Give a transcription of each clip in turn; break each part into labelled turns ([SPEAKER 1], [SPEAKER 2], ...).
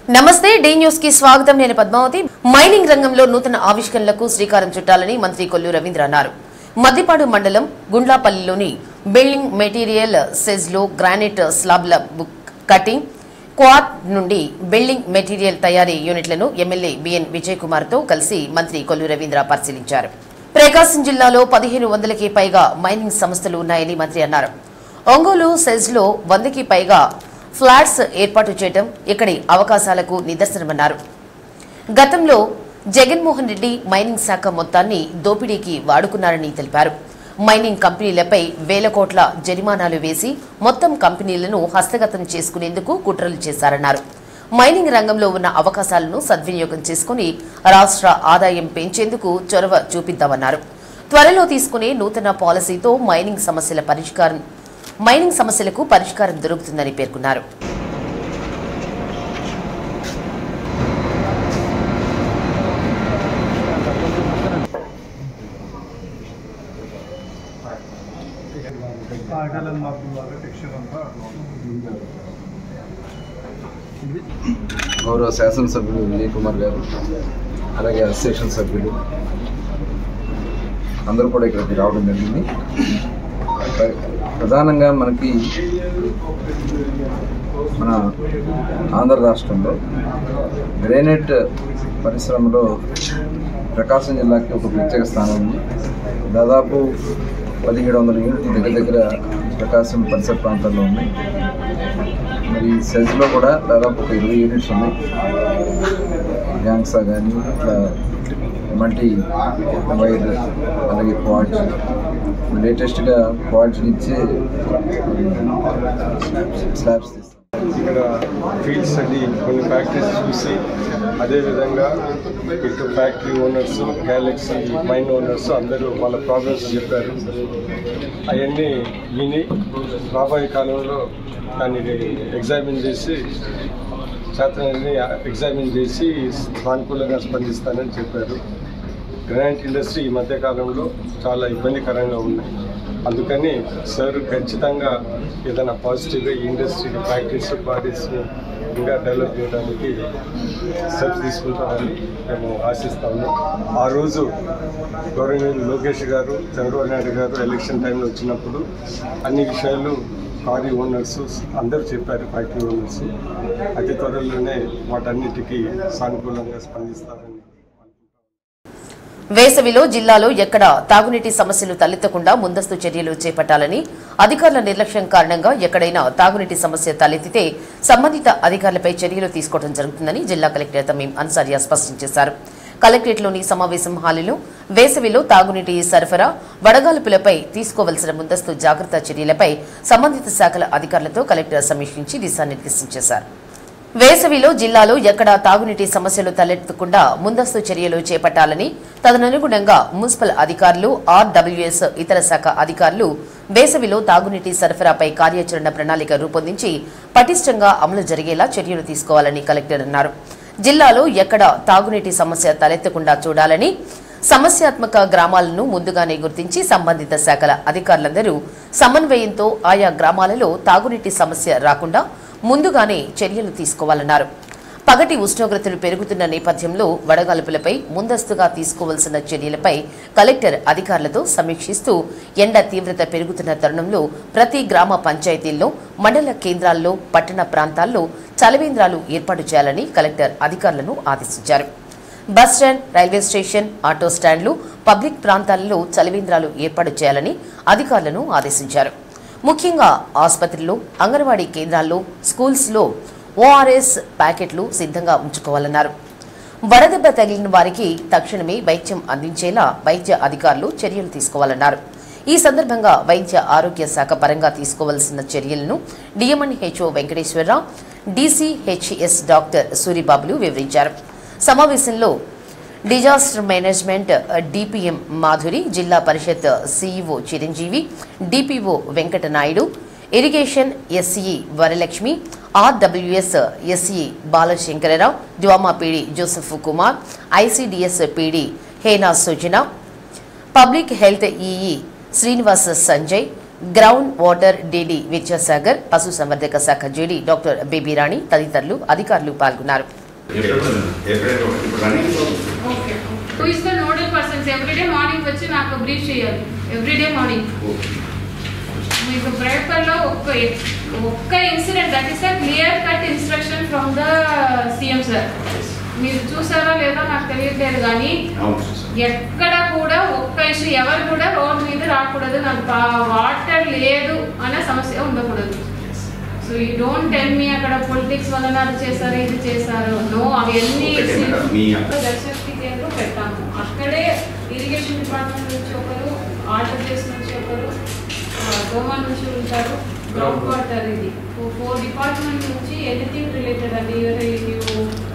[SPEAKER 1] నమస్తే D news కి స్వాగతం నేను పద్మావతి మైనింగ్ రంగంలో నూతన ఆవిష్కరణలకు శ్రీకారం చుట్టాలని మంత్రి కొల్లు రవీంద్ర అన్నారు మద్దిపాడు మండలం గుండ్లాపల్లిలోని బిల్డింగ్ మెటీరియల్ సెజ్ లో గ్రానైట్ స్లాబ్ల కటింగ్ క్వార్ట్ నుండి బిల్డింగ్ మెటీరియల్ తయారీ యూనిట్లను ఎమ్మెల్యే బిఎన్ విజయ్ కుమార్ తో కలిసి మంత్రి కొల్లు రవీంద్ర పరిశీలించారు ప్రకాశం జిల్లాలో 1500కి పైగా మైనింగ్ సంస్థలు ఉన్నాయని మంత్రి అన్నారు ఒంగోలు సెజ్ లో 100కి పైగా ఫ్లాట్స్ ఏర్పాటు చేయడం ఇక్కడి అవకాశాలకు నిదర్శనమన్నారు గతంలో జగన్మోహన్ రెడ్డి మైనింగ్ శాఖ మొత్తాన్ని దోపిడీకి వాడుకున్నారని తెలిపారు మైనింగ్ కంపెనీలపై వేల కోట్ల జరిమానాలు వేసి మొత్తం కంపెనీలను హస్తగతం చేసుకునేందుకు కుట్రలు చేశారన్నారు మైనింగ్ రంగంలో ఉన్న అవకాశాలను సద్వినియోగం చేసుకుని రాష్ట్ర ఆదాయం పెంచేందుకు చొరవ చూపిద్దామన్నారు త్వరలో తీసుకునే నూతన పాలసీతో మైనింగ్ సమస్యలకు పరిష్కారం దొరుకుతుందని పేర్కొన్నారు
[SPEAKER 2] గౌరవ శాసనసభ్యులు విజయ్ కుమార్ గారు అలాగే అసోసియేషన్ సభ్యులు అందరూ కూడా ఇక్కడికి రావడం జరిగింది ప్రధానంగా మనకి మన ఆంధ్ర రాష్ట్రంలో గ్రానైట్ పరిశ్రమలో ప్రకాశం జిల్లాకి ఒక ప్రత్యేక స్థానం ఉంది దాదాపు 1700 యూనిట్లు దగ్గర ప్రకాశం పరిసర ప్రాంతాల్లో ఉన్నాయి మరి సెజ్లో కూడా దాదాపు ఒక 20 యూనిట్స్ ఉన్నాయి గ్యాంగ్సా కానీ ఇట్లా మల్టీ వైర్ అలాగే క్వాడ్స్ లేటెస్ట్గా క్వాడ్స్ నుంచి స్లాబ్స్ తీస్తాం
[SPEAKER 3] ఇక్కడ ఫీల్డ్స్ అన్ని కొన్ని ఫ్యాక్టరీస్ చూసి అదేవిధంగా ఇటు factory owners galaxy mine owners అందరూ వాళ్ళ ప్రాబ్లమ్స్ చెప్పారు అవన్నీ విని రాబోయే కాలంలో దాన్ని ఎగ్జామిన్ చేసి శాస్త్రాన్ని ఎగ్జామిన్ చేసి సానుకూలంగా స్పందిస్తానని చెప్పారు గ్రానైట్ ఇండస్ట్రీ ఈ మధ్యకాలంలో చాలా ఇబ్బందికరంగా ఉన్నాయి అందుకని సార్ ఖచ్చితంగా ఏదైనా పాజిటివ్గా ఈ ఇండస్ట్రీ ఫ్యాక్టరీస్ బాడీస్ని ఇంకా డెవలప్ చేయడానికి స్టెప్స్ తీసుకుంటామని మేము ఆశిస్తా ఉన్నాం ఆ రోజు గౌరవనీయులు లోకేష్ గారు చంద్రబాబు నాయుడు గారు ఎలక్షన్ టైంలో వచ్చినప్పుడు అన్ని విషయాలు కారీ ఓనర్స్ అందరూ చెప్పారు ఫ్యాక్టరీ ఓనర్స్ అతి త్వరలోనే వాటన్నిటికీ సానుకూలంగా స్పందిస్తారని
[SPEAKER 1] వేసవిలో జిల్లాలో ఎక్కడ తాగునీటి సమస్యలు తలెత్తకుండా ముందస్తు చర్యలు చేపట్టాలని అధికారుల నిర్లక్ష్యం కారణంగా ఎక్కడైనా తాగునీటి సమస్య తలెత్తితే సంబంధిత అధికారులపై చర్యలు తీసుకోవడం జరుగుతుందని జిల్లా కలెక్టర్ తమీం అన్సారియా స్పష్టం చేశారు కలెక్టరేట్లోని సమావేశం హాలులో వేసవిలో తాగునీటి సరఫరా వడగాల్పులపై తీసుకోవలసిన ముందస్తు జాగ్రత్త చర్యలపై సంబంధిత శాఖల అధికారులతో కలెక్టర్ సమీక్షించి దిశానిర్దేశం చేశారు వేసవిలో జిల్లాలో ఎక్కడా తాగునీటి సమస్యలు తలెత్తకుండా ముందస్తు చర్యలు చేపట్టాలని తదనుగుణంగా మున్సిపల్ అధికారులు ఆర్డబ్ల్యూఎస్ ఇతర శాఖ అధికారులు వేసవిలో తాగునీటి సరఫరాపై కార్యాచరణ ప్రణాళిక రూపొందించి పటిష్టంగా అమలు జరిగేలా చర్యలు తీసుకోవాలని కలెక్టర్ అన్నారు జిల్లాలో ఎక్కడ తాగునీటి సమస్య తలెత్తకుండా చూడాలని సమస్యాత్మక గ్రామాలను ముందుగానే గుర్తించి సంబంధిత శాఖల అధికారులందరూ సమన్వయంతో ఆయా గ్రామాలలో తాగునీటి సమస్య రాకుండా ముందుగానే చర్యలు తీసుకోవాలన్నారు పగటి ఉష్ణోగ్రతలు పెరుగుతున్న నేపథ్యంలో వడగాల్పులపై ముందస్తుగా తీసుకోవాల్సిన చర్యలపై కలెక్టర్ అధికారులతో సమీక్షిస్తూ ఎండ తీవ్రత పెరుగుతున్న తరుణంలో ప్రతి గ్రామ పంచాయతీల్లో మండల కేంద్రాల్లో పట్టణ ప్రాంతాల్లో చలవేంద్రాలు ఏర్పాటు చేయాలని కలెక్టర్ అధికారులను ఆదేశించారు బస్టాండ్ రైల్వే స్టేషన్ ఆటో స్టాండ్లు పబ్లిక్ ప్రాంతాలలో చలవేంద్రాలు ఏర్పాటు చేయాలని అధికారులను ఆదేశించారు ముఖ్యంగా ఆసుపత్రుల్లో అంగన్వాడీ కేంద్రాల్లో స్కూల్స్లో ఓఆర్ఎస్ ప్యాకెట్లు సిద్ధంగా ఉంచుకోవాలన్నారు వడదెబ్బ తగిలిన వారికి తక్షణమే వైద్యం అందించేలా వైద్య అధికారులు చర్యలు తీసుకోవాలన్నారు ఈ సందర్భంగా వైద్య ఆరోగ్య శాఖ పరంగా తీసుకోవాల్సిన చర్యలను డిఎంఎన్హెచ్ఓ వెంకటేశ్వరరావు డీసీహెచ్ఎస్ డాక్టర్ సూరిబాబులు వివరించారు సమావేశంలో disaster management DPM Madhuri Zilla Parishad CEO Chiranjeevi DPO Venkata Naidu irrigation SE Varalakshmi RWS SE Balashankara Rao DWMA PD Joseph Kumar ICDS PD Hena Sujana public health EE Srinivasa Sanjay ground water DD Vidyasagar, పశుసంవర్ధక శాఖ జేడీ డాక్టర్ బేబీ రాణి తదితరులు అధికారులు పాల్గొన్నారు.
[SPEAKER 4] Who is the nodal persons? Every day morning వచ్చి నాకు brief చేయాలి. Every day morning. మీకు పేపర్లో ఒక్క incident, that is a clear cut instruction from the CM sir. మీరు చూసారో లేదో నాకు తెలియట్లేదు, కానీ ఎక్కడ కూడా ఒక్క ఇష్యూ ఎవరు కూడా రోడ్ మీద రాకూడదు, నాకు వాటర్ లేదు అనే సమస్య ఉండకూడదు. So you don't tell me అక్కడ పొలిటిక్స్ వలన అది చేశారు ఇది చేశారు. నో, అవన్నీ జలశక్తి కేంద్రం పెట్టాము. అక్కడే ఇరిగేషన్ డిపార్ట్మెంట్ నుంచి ఒకరు, ఆంధ్రప్రదేశ్ నుంచి ఒకరు, గోవా నుంచి ఉంటారు, గ్రౌండ్ వాటర్ ఇది 4 డిపార్ట్మెంట్ నుంచి ఎనీథింగ్ రిలేటెడ్ అండి.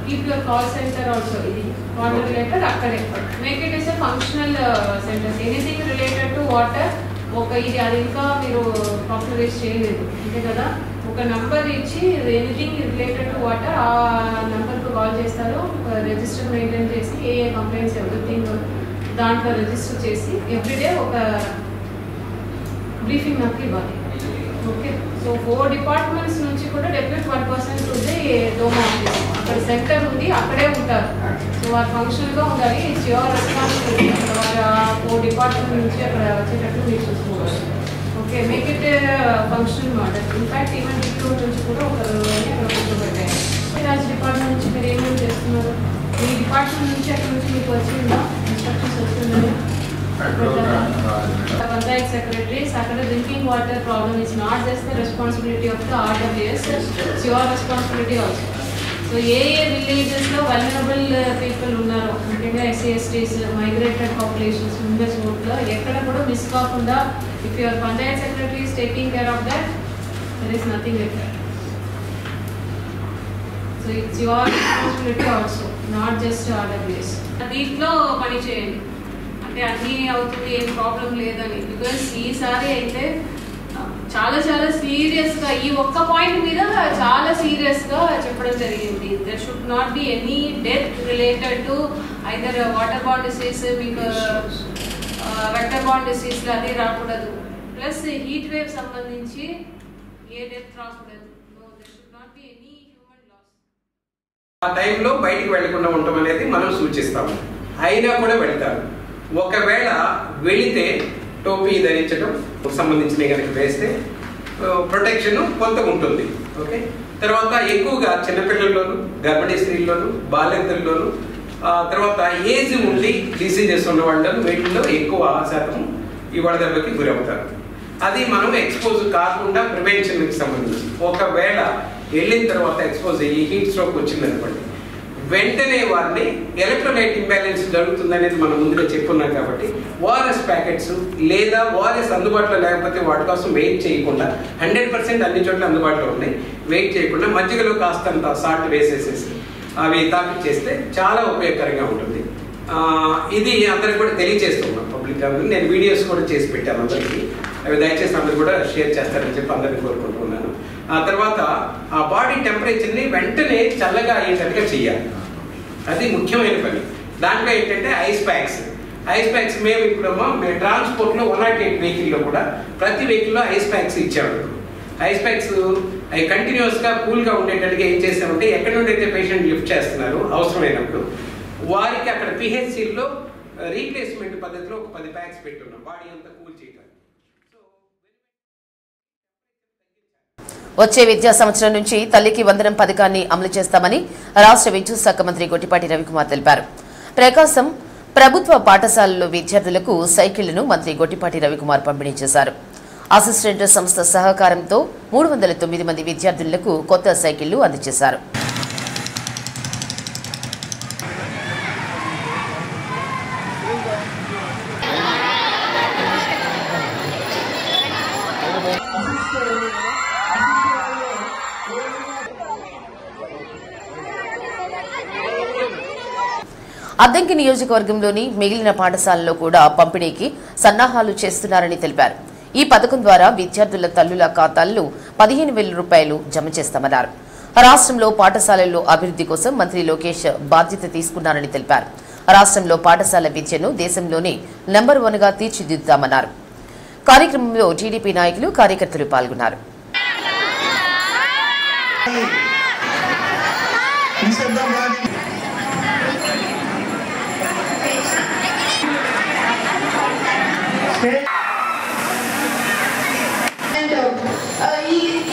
[SPEAKER 4] Keep your call centre also, ఇది వాటర్ రిలేటెడ్ అక్కడే make it is a functional centres. Anything related to water ఒక ఇది అది ఇంకా మీరు పాపులరైజ్ చేయలేదు అంతే కదా. ఒక నంబర్ ఇచ్చి ఎనీథింగ్ రిలేటెడ్ టు వాటర్ ఆ నెంబర్కు కాల్ చేస్తారు. రిజిస్టర్ మెయింటైన్ చేసి ఏ కంప్లైంట్స్ ఎవ్రీథింగ్ దాంట్లో రిజిస్టర్ చేసి ఎవ్రీడే ఒక బ్రీఫింగ్ నాకు ఇవ్వాలి. ఓకే, సో 4 డిపార్ట్మెంట్స్ నుంచి కూడా డెఫినెట్ 1% ఉంది డోమా ఆఫీస్. అక్కడ సెంటర్ ఉంది, అక్కడే ఉంటారు. సో వారు ఫంక్షన్గా ఉండాలి. It's your responsibility. వారు 4 డిపార్ట్మెంట్ నుంచి అక్కడ వచ్చేటట్టు మీరు చూసుకోవాలి. Okay, make it function model. In fact even డిప్యూట్ నుంచి కూడా ఒకరు అక్కడ కూర్చోబెట్టారు. రాజ్ డిపార్ట్మెంట్ నుంచి మీరు ఏమేమి చేస్తున్నారు? మీ డిపార్ట్మెంట్ నుంచి అక్కడ నుంచి మీకు వచ్చిందా ఇన్స్ట్రక్షన్స్ వచ్చిందని? పంచాయత్ సెక్రటరీస్ అక్కడ drinking water problem is not just the responsibility of the RWS, it's your responsibility also. So ఏ విలేజెస్లో వల్నరబుల్ పీపుల్ ఉన్నారో, ముఖ్యంగా SC/STs, మైగ్రేటెడ్ పాపులేషన్స్ ఉన్న చోట్ల ఎక్కడ కూడా మిస్ కాకుండా if your panchayat secretary is taking care of that, there is nothing like that. So it's your responsibility also, not just RWS. దీంట్లో పని చేయండి. అంటే అన్నీ అవుతుంది, ఏం ప్రాబ్లం లేదని. బికాస్ ఈసారి అయితే చాలా సీరియస్గా ఈ ఒక్క పాయింట్ మీద చాలా సీరియస్గా చెప్పడం జరిగింది. There should not be any death related to either water borne disease, మీకు వెక్టర్ బార్న్ డిసీజ్లు అది రాకూడదు. ప్లస్ హీట్ వేవ్ సంబంధించి ఏ డెత్ రాకూడదు. No, there should not be any human loss.
[SPEAKER 5] ఆ టైంలో బయటికి వెళ్లకుండా ఉండటం అనేది మనం సూచిస్తాము. అయినా కూడా వెళ్తారు. ఒకవేళ వెళితే టోపీ ధరించడం సంబంధించిన కనుక వేస్తే ప్రొటెక్షన్ కొంత ఉంటుంది. ఓకే, తర్వాత ఎక్కువగా చిన్నపిల్లల్లోనూ, గర్భిణీ స్త్రీల్లోనూ, బాలింతల్లోనూ, తర్వాత ఏజ్ ఉండి డిసీజెస్ ఉన్న వాళ్ళను వీటిల్లో ఎక్కువ శాతం ఈ వడదెబ్బకి గురవుతారు. అది మనం ఎక్స్పోజ్ కాకుండా ప్రివెన్షన్కి సంబంధించి ఒకవేళ వెళ్ళిన తర్వాత ఎక్స్పోజ్ అయ్యి హీట్ స్ట్రోక్ వచ్చిందనుకోండి, వెంటనే వారిని ఎలక్ట్రోలైట్ ఇంబ్యాలెన్స్ జరుగుతుంది అనేది మనం ముందుగా చెప్పున్నాం. కాబట్టి ఓఆర్ఎస్ ప్యాకెట్స్ లేదా ఓఆర్ఎస్ అందుబాటులో లేకపోతే వాటి కోసం వెయిట్ చేయకుండా, 100% అన్ని చోట్ల అందుబాటులో ఉన్నాయి, వెయిట్ చేయకుండా మజ్జిగలో కాస్తంత సాల్ట్ వేసేసేసి అవి తాపించేస్తే చాలా ఉపయోగకరంగా ఉంటుంది. ఇది అందరికి కూడా తెలియజేస్తున్నాం పబ్లిక్. నేను వీడియోస్ కూడా చేసి పెట్టాను అందరికీ. అవి దయచేసి అందరూ కూడా షేర్ చేస్తారని చెప్పి అందరినీ కోరుకుంటున్నాను. ఆ తర్వాత ఆ బాడీ టెంపరేచర్ని వెంటనే చల్లగా అయ్యేటట్టుగా చెయ్యాలి. అది ముఖ్యమైన పని. దాంట్లో ఏంటంటే ఐస్ ప్యాక్స్ మేము ఇప్పుడు ట్రాన్స్పోర్ట్లో 108 వెహికల్లో కూడా ప్రతి వెహికల్లో ఐస్ ప్యాక్స్ ఇచ్చాము. ఐస్ ప్యాక్స్ అవి కంటిన్యూస్గా కూల్గా ఉండేటట్టుగా ఏం చేస్తామంటే ఎక్కడి నుండి అయితే పేషెంట్ లిఫ్ట్ చేస్తున్నారు అవసరమైనప్పుడు వారికి అక్కడ PHCలో రీప్లేస్మెంట్ పద్ధతిలో ఒక 10 ప్యాక్స్ పెట్టున్నాం బాడీ అంతా కూల్ చేయడానికి.
[SPEAKER 1] వచ్చే విద్యా సంవత్సరం నుంచి తల్లికి వందనం పథకాన్ని అమలు చేస్తామని రాష్ట్ర విద్యుత్ శాఖ మంత్రి గొట్టిపాటి రవికుమార్ తెలిపారు. ప్రకాశం ప్రభుత్వ పాఠశాలల్లో విద్యార్థులకు సైకిళ్లను మంత్రి గొట్టిపాటి రవికుమార్ పంపిణీ చేశారు. అసిస్టెంట్ సంస్థ సహకారంతో 309 మంది విద్యార్థులకు కొత్త సైకిళ్లు అందజేశారు. అద్దంకి నియోజకవర్గంలోని మిగిలిన పాఠశాలల్లో కూడా పంపిణీకి సన్నాహాలు చేస్తున్నారని తెలిపారు. ఈ పథకం ద్వారా విద్యార్థుల తల్లుల ఖాతాల్లో 15,000 రూపాయలు జమ చేస్తామన్నారు. రాష్ట్రంలో పాఠశాలల్లో అభివృద్ధి కోసం మంత్రి లోకేష్ బాధ్యత తీసుకున్నారని తెలిపారు. రాష్ట్రంలో పాఠశాల విద్యను దేశంలోనే నంబర్ 1గా తీర్చిదిద్దుతామన్నారు. కార్యక్రమంలో టీడీపీ నాయకులు కార్యకర్తలు పాల్గొన్నారు.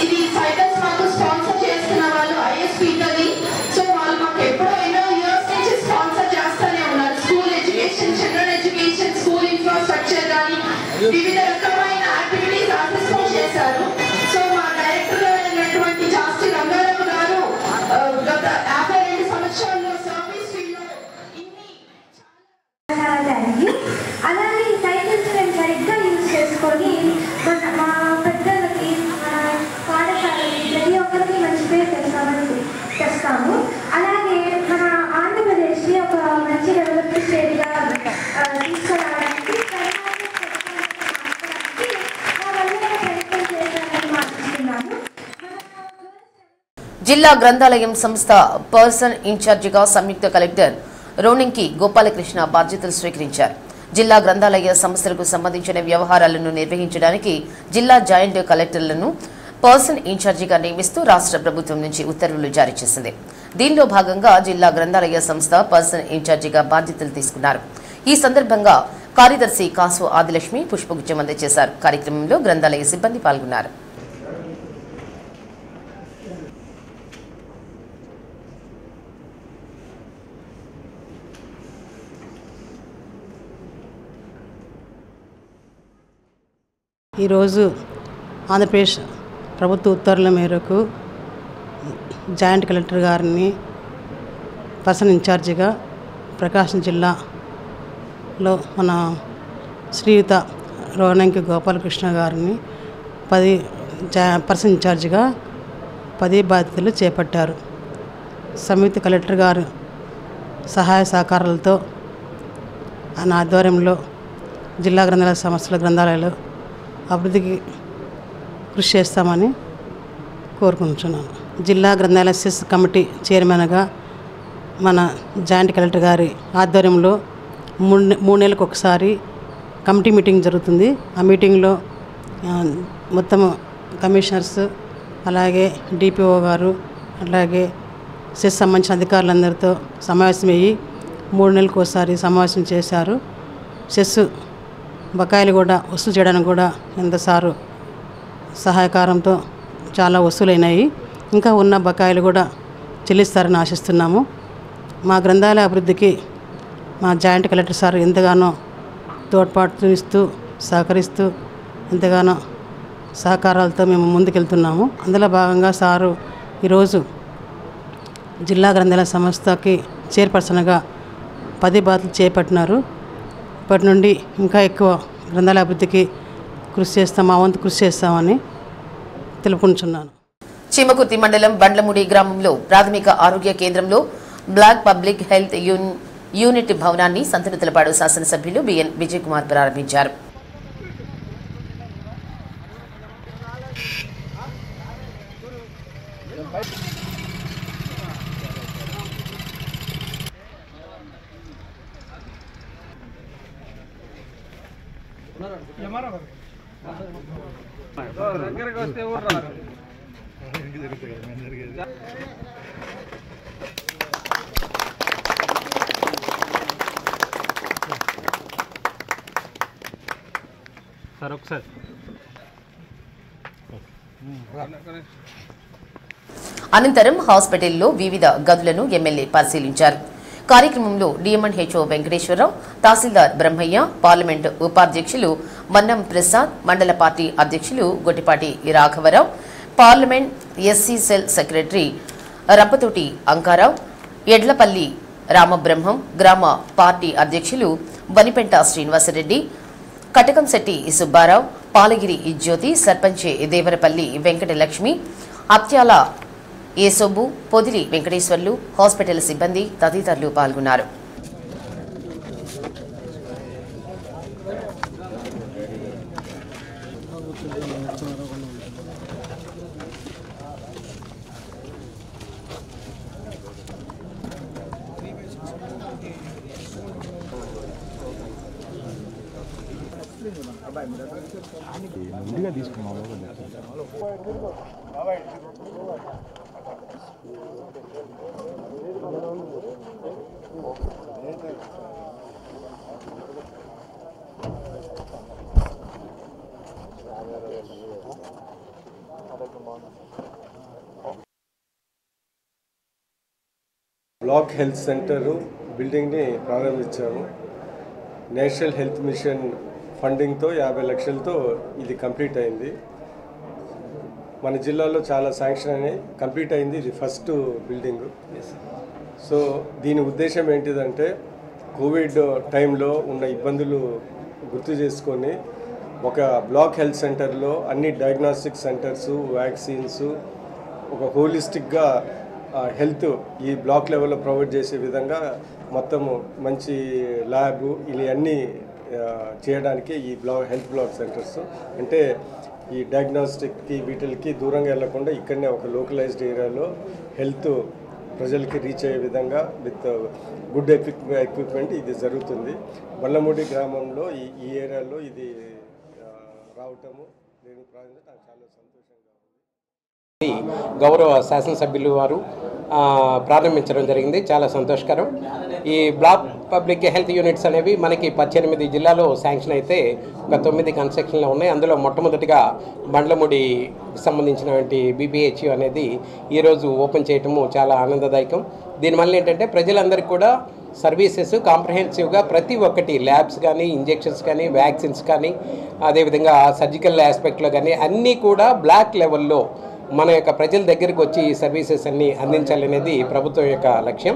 [SPEAKER 6] ఇది సైకిల్స్ మాకు స్పాన్సర్ చేస్తున్న వాళ్ళు ఐఎస్పీతోని. సో వాళ్ళు మాకు ఎప్పుడో ఎన్నో ఇయర్స్ నుంచి స్పాన్సర్ చేస్తూనే ఉన్నారు. School education, children education, school infrastructure కానీ వివిధ రకమైన యాక్టివిటీస్ ఆర్టిస్పోజ్ చేశారు. సో మా డైరెక్టర్ గారు అయినటువంటి జాస్తి రంగారావు గారు గత 52 సంవత్సరాల్లో సర్వీస్ ఫీల్డ్లో ఇన్ని
[SPEAKER 7] అలాగే ఈ సైకిల్స్ మేము సరిగ్గా యూజ్ చేసుకొని మా పెద్దలకి పాఠశాలకి ప్రతి ఒక్కరికి మంచి పేరు తెస్తాము. అలాగే మన ఆంధ్రప్రదేశ్ని ఒక మంచి డెవలప్డ్ స్టేట్గా తీసుకురావడానికి ప్రయత్నం చేయాలని మాట్లాడుతున్నాము.
[SPEAKER 1] జిల్లా గ్రంథాలయం సంస్థ పర్సన్ ఇన్ఛార్జిగా సంయుక్త కలెక్టర్ రోణింకి గోపాలకృష్ణ బాధ్యతలు స్వీకరించారు. జిల్లా గ్రంథాలయ సంస్థలకు సంబంధించిన వ్యవహారాలను నిర్వహించడానికి జిల్లా జాయింట్ కలెక్టర్లను పర్సన్ ఇన్ఛార్జిగా నియమిస్తూ రాష్ట్ర ప్రభుత్వం నుంచి ఉత్తర్వులు జారీ చేసింది. దీనిలో భాగంగా జిల్లా గ్రంథాలయ సంస్థ పర్సన్ ఇన్ఛార్జిగా బాధ్యతలు తీసుకున్నారు. ఈ సందర్భంగా కార్యదర్శి కాసు ఆదిలక్ష్మి పుష్పగుచ్చం అందజేశారు. కార్యక్రమంలో గ్రంథాలయ సిబ్బంది పాల్గొన్నారు.
[SPEAKER 8] ఈరోజు ఆంధ్రప్రదేశ్ ప్రభుత్వ ఉత్తర్వుల మేరకు జాయింట్ కలెక్టర్ గారిని పర్సన్ ఇన్ఛార్జిగా ప్రకాశం జిల్లాలో మన శ్రీయుత రోణంకి గోపాలకృష్ణ గారిని పర్సన్ ఇన్ఛార్జిగా 10 బాధ్యతలు చేపట్టారు. సంయుక్త కలెక్టర్ గారు సహాయ సహకారాలతో ఆయన ఆధ్వర్యంలో జిల్లా గ్రంథాలయ సంస్థల గ్రంథాలయాలు అభివృద్ధికి కృషి చేస్తామని కోరుకుంటున్నాను. జిల్లా గ్రంథాలయ సెస్ కమిటీ చైర్మన్గా మన జాయింట్ కలెక్టర్ గారి ఆధ్వర్యంలో 3 నెలలకు ఒకసారి కమిటీ మీటింగ్ జరుగుతుంది. ఆ మీటింగ్లో మొత్తం కమిషనర్స్, అలాగే డిపిఓ గారు, అలాగే సెస్ సంబంధించిన అధికారులందరితో సమావేశమయ్యి 3 నెలలకు ఒకసారి సమావేశం చేశారు. సెస్ బకాయిలు కూడా వసూలు చేయడానికి కూడా ఎంత సారు సహాయకారంతో చాలా వసూలైనాయి. ఇంకా ఉన్న బకాయిలు కూడా చెల్లిస్తారని ఆశిస్తున్నాము. మా గ్రంథాలయ అభివృద్ధికి మా జాయింట్ కలెక్టర్ సార్ ఎంతగానో తోడ్పాటు ఇస్తూ సహకరిస్తూ ఎంతగానో సహకారాలతో మేము ముందుకెళ్తున్నాము. అందులో భాగంగా సారు ఈరోజు జిల్లా గ్రంథాలయ సంస్థకి చైర్పర్సన్గా 10 బాధ్యతలు చేపట్టినారు. ఇప్పటి నుండి ఇంకా ఎక్కువ గ్రంథాలయ అభివృద్ధికి కృషి చేస్తాం, మా వంతు కృషి చేస్తామని తెలుపుకుంటున్నాను.
[SPEAKER 1] చీమకుర్తి మండలం బండ్లముడి గ్రామంలో ప్రాథమిక ఆరోగ్య కేంద్రంలో బ్లాక్ పబ్లిక్ హెల్త్ యూనిట్ భవనాన్ని సంతనూతలపాడు శాసనసభ్యులు బిఎన్ విజయ్ కుమార్ ప్రారంభించారు. అనంతరం హాస్పిటల్లో వివిధ గదులను ఎమ్మెల్యే పరిశీలించారు. కార్యక్రమంలో డిఎంఎన్హెచ్ఓ వెంకటేశ్వరరావు, తహసీల్దార్ బ్రహ్మయ్య, పార్లమెంటు ఉపాధ్యక్షులు మన్నం ప్రసాద్, మండల పార్టీ అధ్యక్షులు గొట్టిపాటి రాఘవరావు, parliament SC cell secretary Rampathoti Ankarao, Edlapalli Ramabrahmam, గ్రామ పార్టీ అధ్యక్షులు వనిపెంట శ్రీనివాసరెడ్డి, కటకంశెట్టి సుబ్బారావు, పాలగిరి జ్యోతి, సర్పంచ్ దేవరపల్లి వెంకటలక్ష్మి, అత్యాల ఏసోబు, పొదిలి వెంకటేశ్వర్లు, హాస్పిటల్ సిబ్బంది తదితరులు పాల్గొన్నారు.
[SPEAKER 3] బ్లాక్ హెల్త్ సెంటర్ బిల్డింగ్ని ప్రారంభించాము. నేషనల్ హెల్త్ మిషన్ ఫండింగ్తో 50 లక్షలతో ఇది కంప్లీట్ అయింది. మన జిల్లాలో చాలా శాంక్షన్ అయినాయి, కంప్లీట్ అయింది. ఇది ఫస్ట్ బిల్డింగ్. సో దీని ఉద్దేశం ఏంటిదంటే కోవిడ్ టైంలో ఉన్న ఇబ్బందులు గుర్తు చేసుకొని ఒక బ్లాక్ హెల్త్ సెంటర్లో అన్ని డయాగ్నోస్టిక్ సెంటర్స్, వ్యాక్సిన్స్, ఒక హోలిస్టిక్గా హెల్త్ ఈ బ్లాక్ లెవెల్లో ప్రొవైడ్ చేసే విధంగా మొత్తము మంచి ల్యాబ్ ఇవన్నీ చేయడానికి ఈ హెల్త్ బ్లాక్ సెంటర్స్ అంటే ఈ డయాగ్నోస్టిక్కి వీటికి దూరంగా వెళ్లకుండా ఇక్కడనే ఒక లోకలైజ్డ్ ఏరియాలో హెల్త్ ప్రజలకి రీచ్ అయ్యే విధంగా విత్ గుడ్ ఎక్విప్మెంట్ ఇది జరుగుతుంది. బల్లమూడి గ్రామంలో ఈ ఏరియాలో ఇది రావటము నేను నాకు చాలా సంతోషంగా ఉంది.
[SPEAKER 5] గౌరవ శాసనసభ్యులు వారు ప్రారంభించడం జరిగింది. చాలా సంతోషకరం. ఈ బ్లాక్ పబ్లిక్ హెల్త్ యూనిట్స్ అనేవి మనకి 18 జిల్లాలో శాంక్షన్ అయితే ఒక 9 కన్స్ట్రక్షన్లో ఉన్నాయి. అందులో మొట్టమొదటిగా బండ్లమూడికి సంబంధించినటువంటి బీపీహెచ్యూ అనేది ఈరోజు ఓపెన్ చేయటము చాలా ఆనందదాయకం. దీనివల్ల ఏంటంటే ప్రజలందరికీ కూడా సర్వీసెస్ కాంప్రహెన్సివ్గా ప్రతి ఒక్కటి ల్యాబ్స్ కానీ, ఇంజెక్షన్స్ కానీ, వ్యాక్సిన్స్ కానీ, అదేవిధంగా సర్జికల్ ఆస్పెక్ట్లో కానీ అన్నీ కూడా బ్లాక్ లెవెల్లో మన యొక్క ప్రజల దగ్గరికి వచ్చి ఈ సర్వీసెస్ అన్నీ అందించాలనేది ప్రభుత్వం యొక్క లక్ష్యం.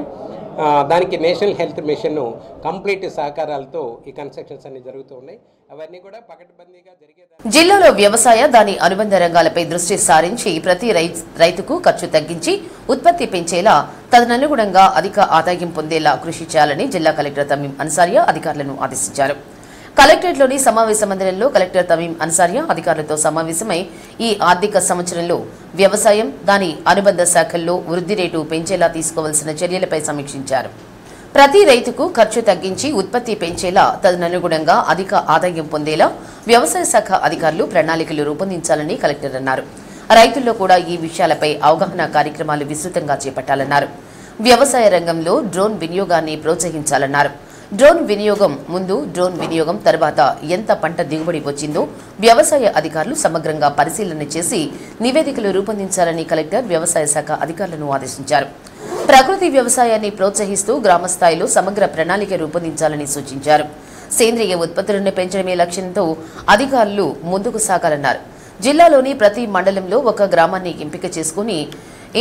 [SPEAKER 5] దానికి నేషనల్ హెల్త్ మిషన్ కంప్లీట్ సహకారాలతో ఈ కన్స్ట్రక్షన్స్ అన్ని జరుగుతూ ఉన్నాయి. అవన్నీ కూడా పకడ్బందీగా జరిగేదాన్ని.
[SPEAKER 1] జిల్లాలో వ్యవసాయ దాని అనుబంధ రంగాలపై దృష్టి సారించి ప్రతి రైతుకు ఖర్చు తగ్గించి ఉత్పత్తి పెంచేలా తదనుగుణంగా అధిక ఆదాయం పొందేలా కృషి చేయాలని జిల్లా కలెక్టర్ తమీం అన్సారియా అధికారులను ఆదేశించారు. కలెక్టరేట్లోని సమావేశ మందిరంలో కలెక్టర్ తమీం అన్సారియా అధికారులతో సమావేశమై ఈ ఆర్థిక సంవత్సరంలో వ్యవసాయం దాని అనుబంధ శాఖల్లో వృద్ధి రేటు పెంచేలా తీసుకోవాల్సిన చర్యలపై సమీక్షించారు. ప్రతి రైతుకు ఖర్చు తగ్గించి ఉత్పత్తి పెంచేలా తదనుగుణంగా అధిక ఆదాయం పొందేలా వ్యవసాయ శాఖ అధికారులు ప్రణాళికలు రూపొందించాలని కలెక్టర్ అన్నారు. రైతుల్లో కూడా ఈ విషయాలపై అవగాహన కార్యక్రమాలు విస్తృతంగా చేపట్టాలన్నారు. వ్యవసాయ రంగంలో డ్రోన్ వినియోగాన్ని ప్రోత్సహించాలన్నారు. డ్రోన్ వినియోగం ముందు, డ్రోన్ వినియోగం తర్వాత ఎంత పంట దిగుబడి వచ్చిందో వ్యవసాయ అధికారులు సమగ్రంగా పరిశీలన చేసి నివేదికలు రూపొందించాలని కలెక్టర్ వ్యవసాయ శాఖ అధికారులను ఆదేశించారు. ప్రకృతి వ్యవసాయాన్ని ప్రోత్సహిస్తూ గ్రామ స్థాయిలో సమగ్ర ప్రణాళిక రూపొందించాలని సూచించారు. సేంద్రియ ఉత్పత్తులను పెంచడమే లక్ష్యంతో అధికారులు ముందుకు సాగాలన్నారు. జిల్లాలోని ప్రతి మండలంలో ఒక గ్రామాన్ని ఎంపిక చేసుకుని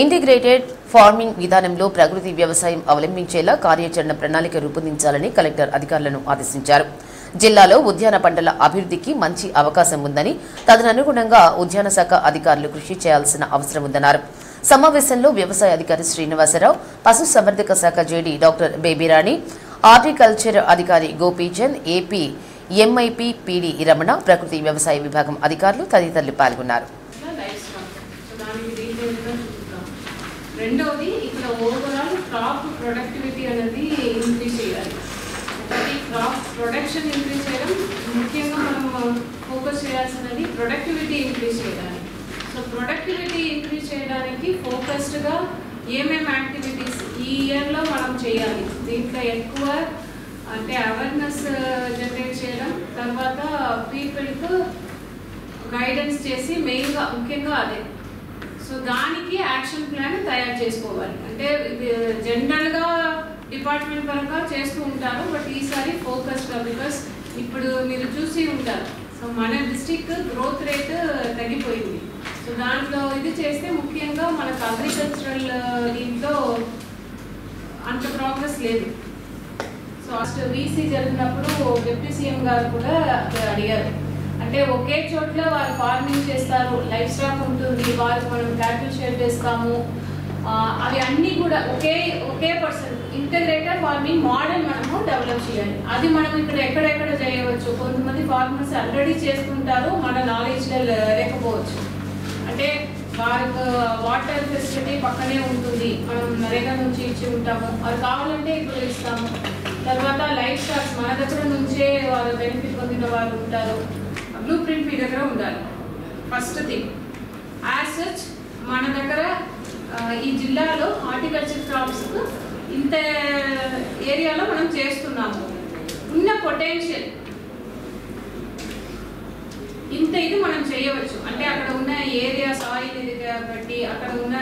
[SPEAKER 1] ఇంటిగ్రేటెడ్ ఫార్మింగ్ విధానంలో ప్రకృతి వ్యవసాయం అవలంబించేలా కార్యాచరణ ప్రణాళిక రూపొందించాలని కలెక్టర్ అధికారులను ఆదేశించారు. జిల్లాలో ఉద్యాన పంటల అభివృద్ధికి మంచి అవకాశం ఉందని, తదనుగుణంగా ఉద్యాన శాఖ అధికారులు కృషి చేయాల్సిన అవసరం ఉందన్నారు. సమావేశంలో వ్యవసాయ అధికారి శ్రీనివాసరావు, పశుసంవర్ధక శాఖ జేడీ డాక్టర్ బేబీరాణి, హార్టికల్చర్ అధికారి Gopichand, AP MIP PD Ramana, ప్రకృతి వ్యవసాయ విభాగం అధికారులు తదితరులు పాల్గొన్నారు.
[SPEAKER 4] రెండోది ఇక్కడ ఓవరాల్ క్రాప్ ప్రొడక్టివిటీ అనేది ఇంక్రీజ్ చేయాలి. ఒకటి క్రాప్ ప్రొడక్షన్ ఇంక్రీజ్ చేయడం, ముఖ్యంగా మనం ఫోకస్ చేయాల్సినది ప్రొడక్టివిటీ ఇంక్రీజ్ చేయడానికి. సో ప్రొడక్టివిటీ ఇంక్రీజ్ చేయడానికి ఫోకస్డ్గా ఏమేమి యాక్టివిటీస్ ఈ ఇయర్లో మనం చేయాలి, దీంట్లో ఎక్కువ అంటే అవేర్నెస్ జనరేట్ చేయడం, తర్వాత పీపుల్కు గైడెన్స్ చేసి మెయిన్గా ముఖ్యంగా అదే. సో దానికి యాక్షన్ ప్లాన్ తయారు చేసుకోవాలి. అంటే జనరల్గా డిపార్ట్మెంట్ పరంగా చేస్తూ ఉంటారు, బట్ ఈసారి ఫోకస్డ్గా, బికాస్ ఇప్పుడు మీరు చూసి ఉంటారు సో మన డిస్ట్రిక్ట్ గ్రోత్ రేట్ తగ్గిపోయింది. సో దాంట్లో ఇది చేస్తే ముఖ్యంగా మనకు అగ్రికల్చరల్ దీంట్లో అంత ప్రోగ్రెస్ లేదు. సో ఫస్ట్ వీసీ జరిగినప్పుడు డిప్యూటీ సీఎం గారు కూడా అడిగారు, అంటే ఒకే చోట్ల వారు ఫార్మింగ్ చేస్తారు, లైఫ్ స్టాక్ ఉంటుంది, వారు మనం క్యాపిటల్ షేర్ చేస్తాము, అవి అన్నీ కూడా ఒకే పర్సన్ ఇంటగ్రేటెడ్ ఫార్మింగ్ మోడల్ మనము డెవలప్ చేయాలి. అది మనం ఇక్కడ ఎక్కడెక్కడ చేయవచ్చు. కొంతమంది ఫార్మర్స్ ఆల్రెడీ చేస్తుంటారు, మన నాలెడ్జ్ లేకపోవచ్చు. అంటే వారికి వాటర్ ఫెసిలిటీ పక్కనే ఉంటుంది, మనం నరేగా నుంచి ఇచ్చి ఉంటాము, అది కావాలంటే ఇప్పుడు ఇస్తాము. తర్వాత లైఫ్ స్టాక్స్ మన దగ్గర నుంచే వాళ్ళు బెనిఫిట్ పొందిన వాళ్ళు ఉంటారు. బ్లూ ప్రింట్ మీ దగ్గర ఉండాలి ఫస్ట్ థింగ్. యాజ్ సచ్ మన దగ్గర ఈ జిల్లాలో హార్టికల్చర్ క్రాప్స్ ఇంత ఏరియాలో మనం చేస్తున్నాము. ఉన్న పొటెన్షియల్ ఇంత ఇది మనం చేయవచ్చు. అంటే అక్కడ ఉన్న ఏరియా సాయిల్ బట్టి, అక్కడ ఉన్న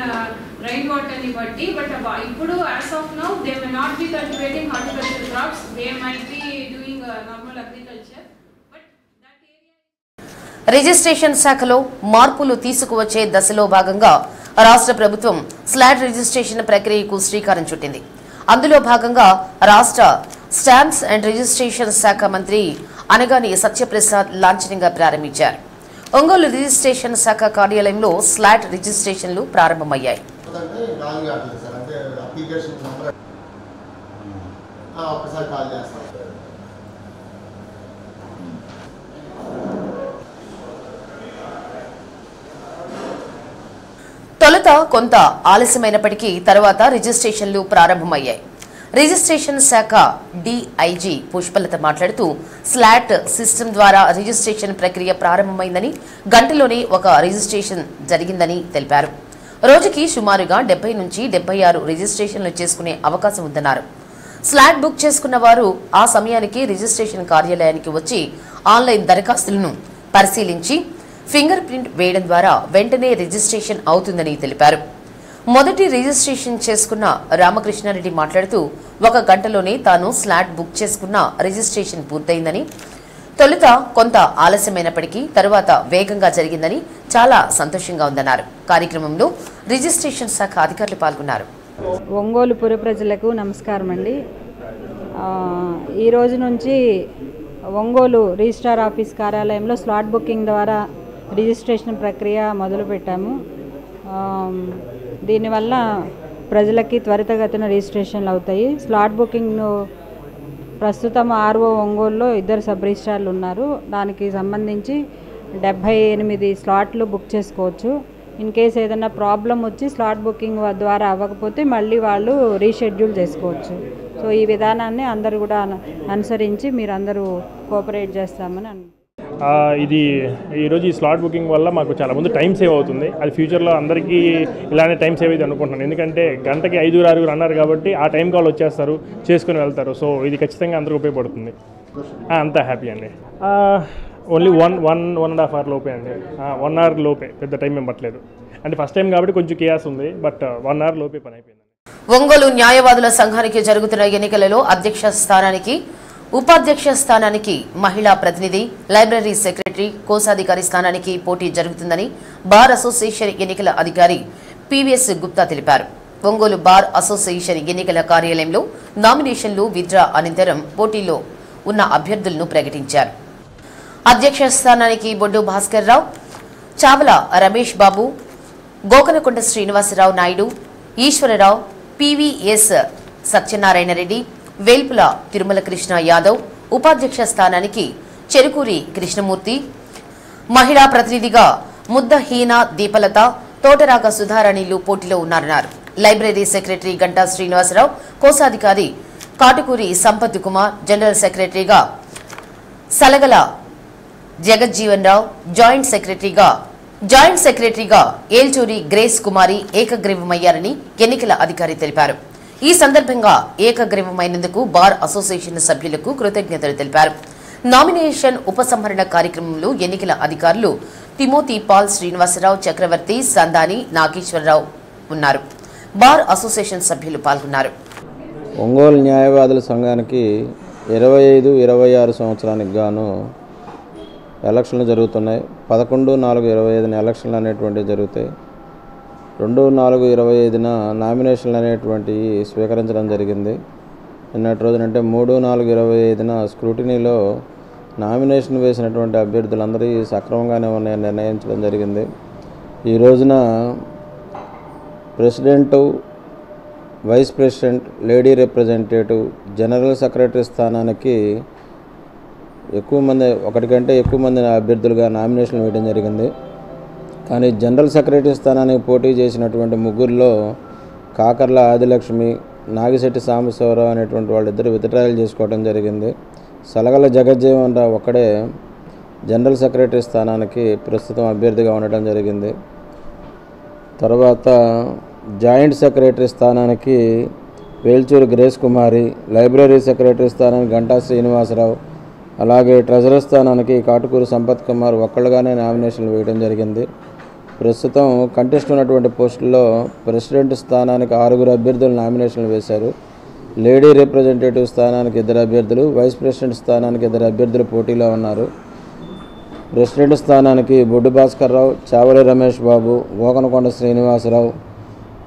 [SPEAKER 4] రైన్ వాటర్ని బట్టి. బట్ ఇప్పుడు as of now they may not be cultivating horticulture crops, they might be doing normal agriculture. But that area
[SPEAKER 1] registration శాఖలో మార్పులు తీసుకువచ్చే దశలో భాగంగా రాష్ట్ర ప్రభుత్వం స్లాట్ రిజిస్ట్రేషన్ ప్రక్రియకు శ్రీకారం చుట్టింది. అందులో భాగంగా రాష్ట్ర స్టాంప్స్ అండ్ రిజిస్ట్రేషన్ శాఖ మంత్రి అనగాని సత్యప్రసాద్ లాంఛనంగా ప్రారంభించారు. ఒంగోలు రిజిస్ట్రేషన్ శాఖ కార్యాలయంలో స్లాట్ రిజిస్ట్రేషన్లు ప్రారంభమయ్యాయి. తొలుత కొంత ఆలస్యమైనప్పటికీ తర్వాత రిజిస్ట్రేషన్లు ప్రారంభమయ్యాయి. రిజిస్ట్రేషన్ శాఖ డిఐజీ పుష్పలత మాట్లాడుతూ స్లాట్ సిస్టమ్ ద్వారా రిజిస్ట్రేషన్ ప్రక్రియ ప్రారంభమైందని, గంటలోనే ఒక రిజిస్ట్రేషన్ జరిగిందని తెలిపారు. రోజుకి సుమారుగా 70 నుంచి 76 రిజిస్ట్రేషన్లు చేసుకునే అవకాశం ఉందన్నారు. స్లాట్ బుక్ చేసుకున్న వారు ఆ సమయానికి రిజిస్ట్రేషన్ కార్యాలయానికి వచ్చి ఆన్లైన్ దరఖాస్తులను పరిశీలించి ఫింగర్ ప్రింట్ వేయడం ద్వారా వెంటనే రిజిస్ట్రేషన్ అవుతుందని తెలిపారు. మొదటి రిజిస్ట్రేషన్ చేసుకున్న రామకృష్ణారెడ్డి మాట్లాడుతూ 1 గంటలోనే తాను స్లాట్ బుక్ చేసుకున్న రిజిస్ట్రేషన్ పూర్తయిందని, తొలుత కొంత ఆలస్యమైనప్పటికీ తరువాత వేగంగా జరిగిందని చాలా సంతోషంగా ఉందన్నారు. కార్యక్రమంలో రిజిస్ట్రేషన్ శాఖ అధికారులు పాల్గొన్నారు.
[SPEAKER 9] ఒంగోలు పుర ప్రజలకు నమస్కారం అండి. ఈ రోజు నుంచి ఒంగోలు రిజిస్ట్రార్ ఆఫీస్ కార్యాలయంలో స్లాట్ బుకింగ్ ద్వారా రిజిస్ట్రేషన్ ప్రక్రియ మొదలుపెట్టాము. దీనివల్ల ప్రజలకి త్వరితగతిన రిజిస్ట్రేషన్లు అవుతాయి. స్లాట్ బుకింగ్ ప్రస్తుతం ఆర్ఓ ఒంగోలులో 2 సబ్ రిజిస్ట్రార్లు ఉన్నారు. దానికి సంబంధించి 78 స్లాట్లు బుక్ చేసుకోవచ్చు. ఇన్ కేస్ ఏదైనా ప్రాబ్లం వచ్చి స్లాట్ బుకింగ్ ద్వారా అవ్వకపోతే మళ్ళీ వాళ్ళు రీషెడ్యూల్ చేసుకోవచ్చు. సో ఈ విధానాన్ని అందరూ కూడా అనుసరించి మీరందరూ కోఆపరేట్ చేస్తామని
[SPEAKER 10] ఇది ఈరోజు ఈ స్లాట్ బుకింగ్ వల్ల మాకు చాలా ముందు టైం సేవ్ అవుతుంది. అది ఫ్యూచర్లో అందరికీ ఇలానే టైం సేవ్ అయితే అనుకుంటున్నాను. ఎందుకంటే గంటకి 5-6 అన్నారు కాబట్టి ఆ టైం కాల్ వచ్చేస్తారు, చేసుకుని వెళ్తారు. సో ఇది ఖచ్చితంగా అందరికీ ఉపయోగపడుతుంది. అంతా హ్యాపీ అండి. ఓన్లీ 1.5 అవర్ లోపే అండి. 1 అవర్ లోపే, పెద్ద టైం ఏం పట్టలేదు. అంటే ఫస్ట్ టైం కాబట్టి కొంచెం కేయాస్ ఉంది, బట్ 1 అవర్ లోపే పని అయిపోయింది.
[SPEAKER 1] ఒంగోలు న్యాయవాదుల సంఘానికి జరుగుతున్న ఎన్నికలలో అధ్యక్ష స్థానానికి, ఉపాధ్యక్ష స్థానానికి మహిళా ప్రతినిధి, లైబ్రరీ సెక్రటరీ, కోశాధికారి స్థానానికి పోటీ జరుగుతుందని బార్ అసోసియేషన్ ఎన్నికల అధికారి పివిఎస్ గుప్తా తెలిపారు. ఒంగోలు బార్ అసోసియేషన్ ఎన్నికల కార్యాలయంలో నామినేషన్లు విత్డ్రా అనంతరం పోటీలో ఉన్న అభ్యర్థులను ప్రకటించారు. అధ్యక్ష స్థానానికి బొడ్డు భాస్కర్ రావు, చావల రమేష్ బాబు, గోకనకొండ శ్రీనివాసరావు నాయుడు, ఈశ్వరరావు, పివిఎస్ సత్యనారాయణ రెడ్డి, వేల్పుల తిరుమల కృష్ణ యాదవ్, ఉపాధ్యక్ష స్థానానికి చెరుకూరి కృష్ణమూర్తి, మహిళా ప్రతినిధిగా ముద్దహీన దీపలత, తోటరాక సుధారాణిలు పోటీలో ఉన్నారన్నారు. లైబ్రరీ సెక్రటరీ గంటా శ్రీనివాసరావు, కోశాధికారి కాటుకూరి సంపత్ కుమార్, జనరల్ సెక్రటరీగా సలగల జగజ్జీవన్ రావు, జాయింట్ సెక్రటరీగా ఏల్చూరి గ్రేస్ కుమారి ఏకగ్రీవమయ్యారని ఎన్నికల అధికారి తెలిపారు. ఈ సందర్భంగా ఏకగ్రీవమైనందుకు బార్ అసోసియేషన్ సభ్యులకు కృతజ్ఞతలు తెలిపారు. నామినేషన్ ఉపసంహరణ కార్యక్రమంలో ఎన్నికల అధికారులు తిమోతి పాల్, శ్రీనివాసరావు, చక్రవర్తి, సందాని, నాగేశ్వరరావు ఉన్నారు. బార్ అసోసియేషన్ సభ్యులు పాల్గొన్నారు.
[SPEAKER 11] ఒంగోలు న్యాయవాదుల సంఘానికి 25-26 సంవత్సరానికి గాను ఎలక్షన్లు జరుగుతున్నాయి. 11/4/25 ఎలక్షన్లు అనేటువంటివి జరుగుతాయి. 2/4/25 నామినేషన్లు అనేటువంటివి స్వీకరించడం జరిగింది. నిన్నటి రోజునంటే 3/4/25 స్క్రూటినీలో నామినేషన్ వేసినటువంటి అభ్యర్థులందరూ సక్రమంగానే ఉన్నాయని నిర్ణయించడం జరిగింది. ఈ రోజున president, vice president, lady representative, general secretary స్థానానికి ఒకటి కంటే ఎక్కువ మంది అభ్యర్థులుగా నామినేషన్లు వేయడం జరిగింది. కానీ జనరల్ సెక్రటరీ స్థానానికి పోటీ చేసినటువంటి 3 కాకర్ల ఆదిలక్ష్మి, నాగిశెట్టి సాంబశివరావు అనేటువంటి వాళ్ళిద్దరు విత్డ్రాయల్ చేసుకోవడం జరిగింది. సలగల జగజ్జీవన్ రావు ఒక్కడే జనరల్ సెక్రటరీ స్థానానికి ప్రస్తుతం అభ్యర్థిగా ఉండటం జరిగింది. తర్వాత జాయింట్ సెక్రటరీ స్థానానికి వేల్చూరు గ్రేస్ కుమారి, లైబ్రరీ సెక్రటరీ స్థానానికి గంటా శ్రీనివాసరావు, అలాగే ట్రెజరర్ స్థానానికి కాటుకూరు సంపత్ కుమార్ ఒక్కళ్ళుగానే నామినేషన్లు వేయడం జరిగింది. ప్రస్తుతం కంటెస్ట్ ఉన్నటువంటి పోస్టుల్లో ప్రెసిడెంట్ స్థానానికి 6 అభ్యర్థులు నామినేషన్లు వేశారు. లేడీ రిప్రజెంటేటివ్ స్థానానికి 2 అభ్యర్థులు, వైస్ ప్రెసిడెంట్ స్థానానికి 2 అభ్యర్థులు పోటీలో ఉన్నారు. ప్రెసిడెంట్ స్థానానికి బొడ్డు భాస్కర్ రావు, చావలి రమేష్ బాబు, గోకనకొండ శ్రీనివాసరావు,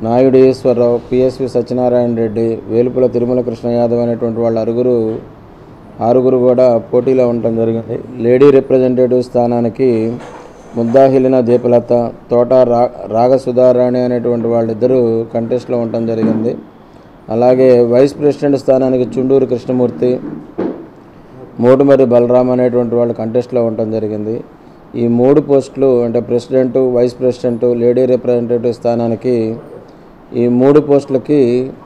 [SPEAKER 11] నాయుడు ఈశ్వరరావు, పిఎస్వి సత్యనారాయణ రెడ్డి, వేలుపుల తిరుమల కృష్ణ యాదవ్ అనేటువంటి వాళ్ళు 6 కూడా పోటీలో ఉండటం జరిగింది. లేడీ రిప్రజెంటేటివ్ స్థానానికి ముద్దాహిలిన దీపలత, తోట రాగసుధారాణి అనేటువంటి వాళ్ళిద్దరూ కంటెస్ట్లో ఉండటం జరిగింది. అలాగే వైస్ ప్రెసిడెంట్ స్థానానికి చుండూరు కృష్ణమూర్తి, మోటుమరి బలరాం అనేటువంటి వాళ్ళు కంటెస్ట్లో ఉండటం జరిగింది. ఈ 3 పోస్టులు అంటే president, vice president, lady representative స్థానానికి ఈ 3 పోస్టులకి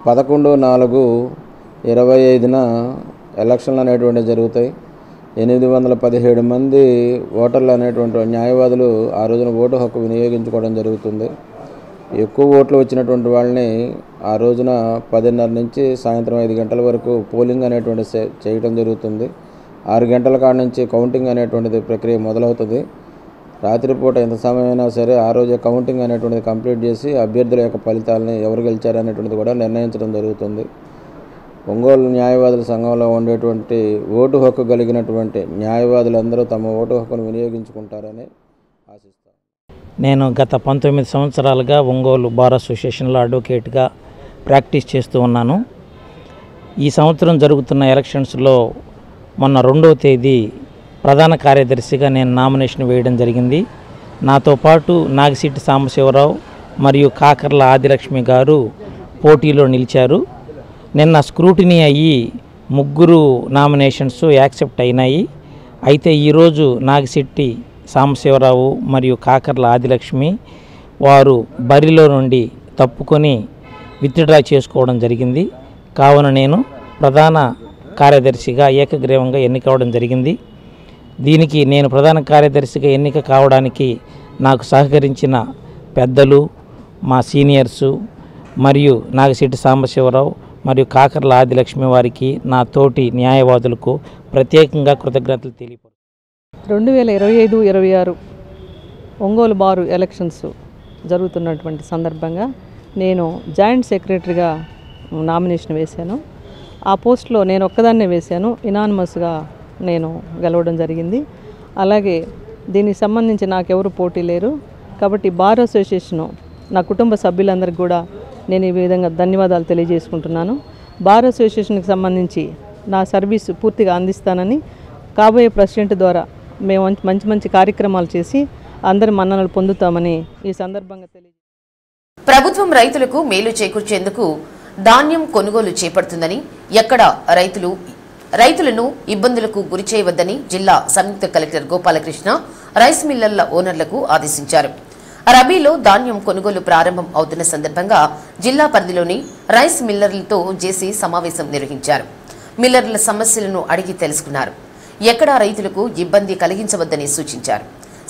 [SPEAKER 11] 11/4/25న ఎలక్షన్లు అనేటువంటివి జరుగుతాయి. 817 మంది ఓటర్లు అనేటువంటి న్యాయవాదులు ఆ రోజున ఓటు హక్కు వినియోగించుకోవడం జరుగుతుంది. ఎక్కువ ఓట్లు వచ్చినటువంటి వాళ్ళని ఆ రోజున 10:30 నుంచి సాయంత్రం 5 గంటల వరకు పోలింగ్ అనేటువంటి చేయడం జరుగుతుంది. 6 గంటల కాడ నుంచి కౌంటింగ్ అనేటువంటిది ప్రక్రియ మొదలవుతుంది. రాత్రిపూట ఎంత సమయమైనా సరే ఆ రోజే కౌంటింగ్ అనేటువంటిది కంప్లీట్ చేసి అభ్యర్థుల యొక్క ఫలితాలని ఎవరు గెలిచారు అనేటువంటిది కూడా నిర్ణయించడం జరుగుతుంది. ఒంగోలు న్యాయవాదుల సంఘంలో ఉండేటువంటి ఓటు హక్కు కలిగినటువంటి న్యాయవాదులందరూ తమ ఓటు హక్కును వినియోగించుకుంటారని ఆశిస్తాను.
[SPEAKER 12] నేను గత 19 సంవత్సరాలుగా ఒంగోలు బార్ అసోసియేషన్లో అడ్వకేట్గా ప్రాక్టీస్ చేస్తూ ఉన్నాను. ఈ సంవత్సరం జరుగుతున్న ఎలక్షన్స్లో మొన్న 2వ తేదీ ప్రధాన కార్యదర్శిగా నేను నామినేషన్ వేయడం జరిగింది. నాతో పాటు నాగిశెట్టి సాంబశివరావు మరియు కాకర్ల ఆదిలక్ష్మి గారు పోటీలో నిలిచారు. నిన్న స్క్రూటినీ అయ్యి 3 నామినేషన్స్ యాక్సెప్ట్ అయినాయి. అయితే ఈరోజు నాగిశెట్టి సాంబశివరావు మరియు కాకర్ల ఆదిలక్ష్మి వారు బరిలో నుండి తప్పుకొని విత్డ్రా చేసుకోవడం జరిగింది. కావున నేను ప్రధాన కార్యదర్శిగా ఏకగ్రీవంగా ఎన్నికవడం జరిగింది. దీనికి నేను ప్రధాన కార్యదర్శిగా ఎన్నిక కావడానికి నాకు సహకరించిన పెద్దలు, మా సీనియర్సు మరియు నాగిశెట్టి సాంబశివరావు మరియు కాకర్ల ఆదిలక్ష్మి వారికి, నా తోటి న్యాయవాదులకు ప్రత్యేకంగా కృతజ్ఞతలు తెలియపరుస్తున్నాను.
[SPEAKER 13] 2025-26 ఒంగోలు బారు ఎలక్షన్స్ జరుగుతున్నటువంటి సందర్భంగా నేను జాయింట్ సెక్రటరీగా నామినేషన్ వేశాను. ఆ పోస్ట్లో నేను ఒక్కదాన్నే వేశాను. ఇనానిమస్గా నేను గెలవడం జరిగింది. అలాగే దీనికి సంబంధించి నాకెవరు పోటీ లేరు కాబట్టి బార్ అసోసియేషను నా కుటుంబ సభ్యులందరికీ కూడా నేను ఈ విధంగా ధన్యవాదాలు తెలియజేసుకుంటున్నాను. బార్ అసోసియేషన్కి సంబంధించి నా సర్వీసు పూర్తిగా అందిస్తానని, కాబోయే ప్రెసిడెంట్ ద్వారా మేము మంచి కార్యక్రమాలు చేసి అందరి మన్ననలు పొందుతామని ఈ సందర్భంగా తెలియజేస్తున్నాను.
[SPEAKER 1] ప్రభుత్వం రైతులకు మేలు చేకూర్చేందుకు ధాన్యం కొనుగోలు చేపడుతుందని, ఎక్కడ రైతులను ఇబ్బందులకు గురి చేయవద్దని జిల్లా సంయుక్త కలెక్టర్ గోపాలకృష్ణ రైస్ మిల్లర్ల ఓనర్లకు ఆదేశించారు. రబీలో ధాన్యం కొనుగోలు ప్రారంభం అవుతున్న సందర్భంగా జిల్లా పరిధిలోని రైస్ మిల్లర్లతో జేసీ సమావేశం నిర్వహించారు. మిల్లర్ల సమస్యలను అడిగి తెలుసుకున్నారు. ఎక్కడా రైతులకు ఇబ్బంది కలిగించవద్దని సూచించారు.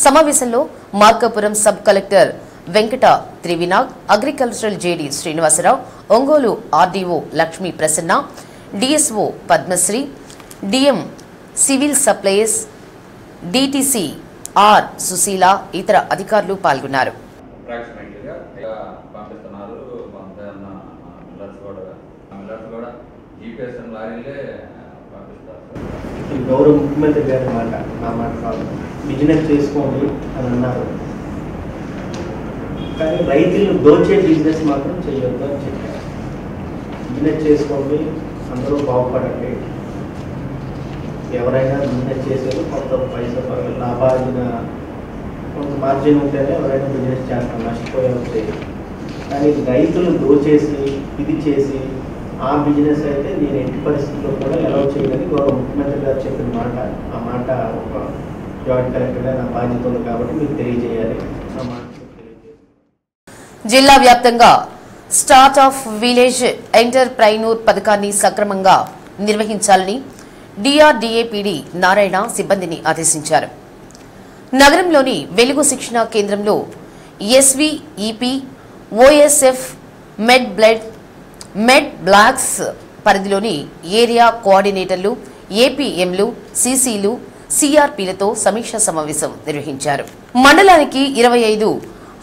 [SPEAKER 1] సమావేశంలో Markapuram sub collector Venkata Trivinag, agricultural JD Srinivasarao, Ongole RDO Lakshmi Prasanna, DSO Padmasri, DM civil supplies, DTC R Sushila, ఇతర అధికారులు పాల్గొన్నారు.
[SPEAKER 14] గౌరవ ముఖ్యమంత్రి గారి మాట నా మాట కాదు, బిజినెస్ చేసుకోండి అని అన్నారు. కానీ రైతులను దోచే బిజినెస్ మాత్రం చేయొద్దు అని చెప్పారు. బిజినెస్ చేసుకోండి, అందరూ బాగుపడండి. ఎవరైనా బిజినెస్ చేసేది కొంత పైసా లాభార్జన, కొంత మార్జిన్ ఉంటేనే ఎవరైనా బిజినెస్ చేస్తాం, నష్టపోయే వచ్చాయి. కానీ రైతులు దోచేసి ఇది చేసి ఆ బిజినెస్ అయితే నేను ఎట్టి పరిస్థితుల్లో కూడా ఎలా చేయాలని గౌరవ ముఖ్యమంత్రి గారు చెప్పిన మాట, ఆ మాట ఒక జాయింట్ కలెక్టర్గా నా బాధ్యత ఉంది కాబట్టి మీకు తెలియజేయాలి.
[SPEAKER 1] జిల్లా వ్యాప్తంగా స్టార్ట్ ఆఫ్ విలేజ్ ఎంటర్ప్రైనూర్ పథకాన్ని సక్రమంగా నిర్వహించాలని డిఆర్డీఏపీడీ నారాయణ సిబ్బందిని ఆదేశించారు. నగరంలోని వెలుగు శిక్షణ కేంద్రంలో ఎస్వీఈపీ, ఓఎస్ఎఫ్, మెడ్ బ్లాక్స్ పరిధిలోని ఏరియా కోఆర్డినేటర్లు, ఏపీఎంలు, సీసీలు, సిఆర్పీలతో సమీక్షా సమావేశం నిర్వహించారు. మండలానికి 25